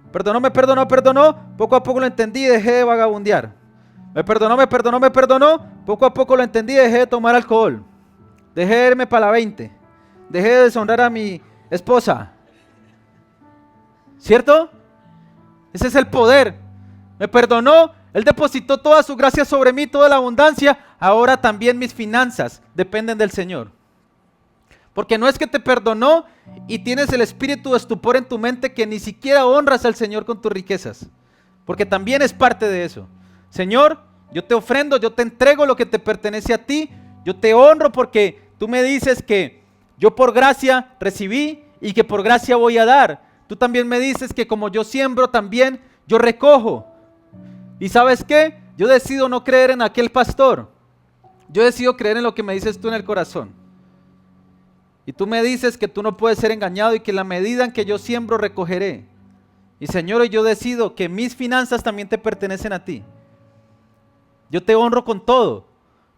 [SPEAKER 2] Me perdonó, poco a poco lo entendí y dejé de vagabundear. Me perdonó, poco a poco lo entendí y dejé de tomar alcohol. Dejé de irme para la 20. Dejé de deshonrar a mi esposa. ¿Cierto? Ese es el poder. Me perdonó, Él depositó toda su gracia sobre mí, toda la abundancia. Ahora también mis finanzas dependen del Señor. Porque no es que te perdonó y tienes el espíritu de estupor en tu mente que ni siquiera honras al Señor con tus riquezas. Porque también es parte de eso. Señor, yo te ofrendo, yo te entrego lo que te pertenece a ti. Yo te honro porque tú me dices que yo por gracia recibí y que por gracia voy a dar. Tú también me dices que como yo siembro, también yo recojo. ¿Y sabes qué? Yo decido no creer en aquel pastor. Yo decido creer en lo que me dices tú en el corazón. Y tú me dices que tú no puedes ser engañado y que en la medida en que yo siembro, recogeré. Y Señor, yo decido que mis finanzas también te pertenecen a ti. Yo te honro con todo.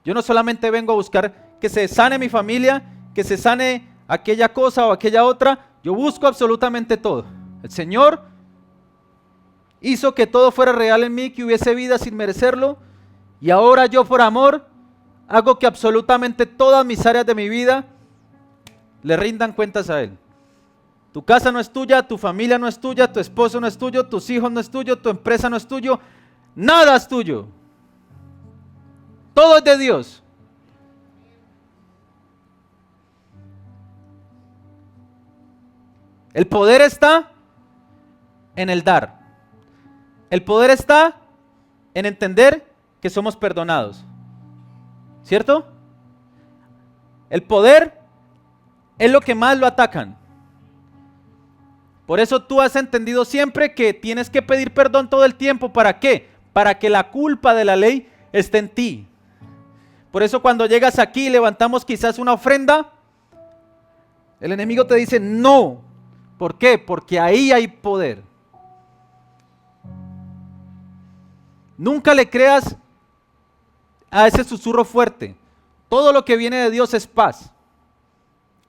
[SPEAKER 2] Yo no solamente vengo a buscar que se sane mi familia, que se sane aquella cosa o aquella otra. Yo busco absolutamente todo. El Señor hizo que todo fuera real en mí, que hubiese vida sin merecerlo. Y ahora yo por amor hago que absolutamente todas mis áreas de mi vida le rindan cuentas a Él. Tu casa no es tuya, tu familia no es tuya, tu esposo no es tuyo, tus hijos no es tuyo, tu empresa no es tuyo, nada es tuyo. Todo es de Dios. El poder está en el dar. El poder está en entender que somos perdonados. ¿Cierto? El poder es lo que más lo atacan. Por eso tú has entendido siempre que tienes que pedir perdón todo el tiempo. ¿Para qué? Para que la culpa de la ley esté en ti. Por eso cuando llegas aquí y levantamos quizás una ofrenda, el enemigo te dice no. ¿Por qué? Porque ahí hay poder. Nunca le creas a ese susurro fuerte. Todo lo que viene de Dios es paz.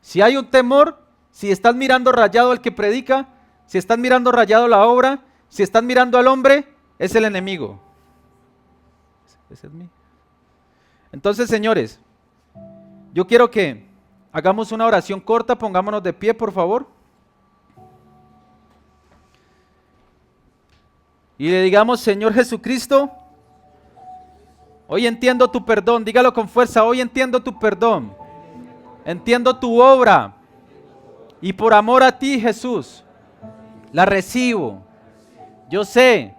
[SPEAKER 2] Si hay un temor, si estás mirando rayado al que predica, si estás mirando rayado la obra, si estás mirando al hombre, es el enemigo. Ese es mí. Entonces, señores, yo quiero que hagamos una oración corta, pongámonos de pie, por favor. Y le digamos, Señor Jesucristo, hoy entiendo tu perdón, dígalo con fuerza, hoy entiendo tu perdón, entiendo tu obra, y por amor a ti, Jesús, la recibo. Yo sé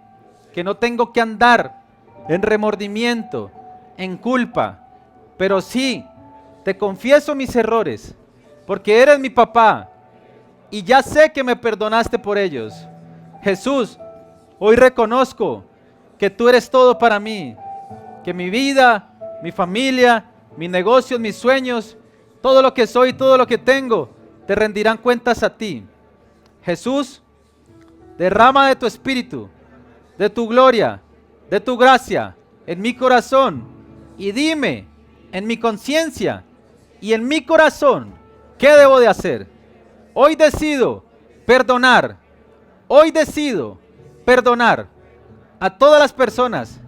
[SPEAKER 2] que no tengo que andar en remordimiento, en culpa, pero sí, te confieso mis errores, porque eres mi papá, y ya sé que me perdonaste por ellos. Jesús, hoy reconozco que tú eres todo para mí, que mi vida, mi familia, mis negocios, mis sueños, todo lo que soy, todo lo que tengo, te rendirán cuentas a ti. Jesús, derrama de tu espíritu, de tu gloria, de tu gracia en mi corazón y dime en mi conciencia y en mi corazón qué debo de hacer. Hoy decido perdonar. Hoy decido perdonar a todas las personas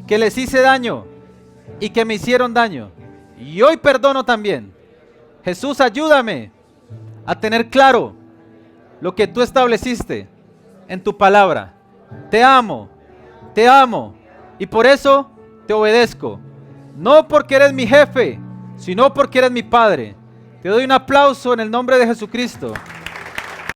[SPEAKER 2] que les hice daño y que me hicieron daño. Y hoy perdono también. Jesús, ayúdame a tener claro lo que tú estableciste en tu palabra. Te amo y por eso te obedezco. No porque eres mi jefe, sino porque eres mi Padre. Te doy un aplauso en el nombre de Jesucristo.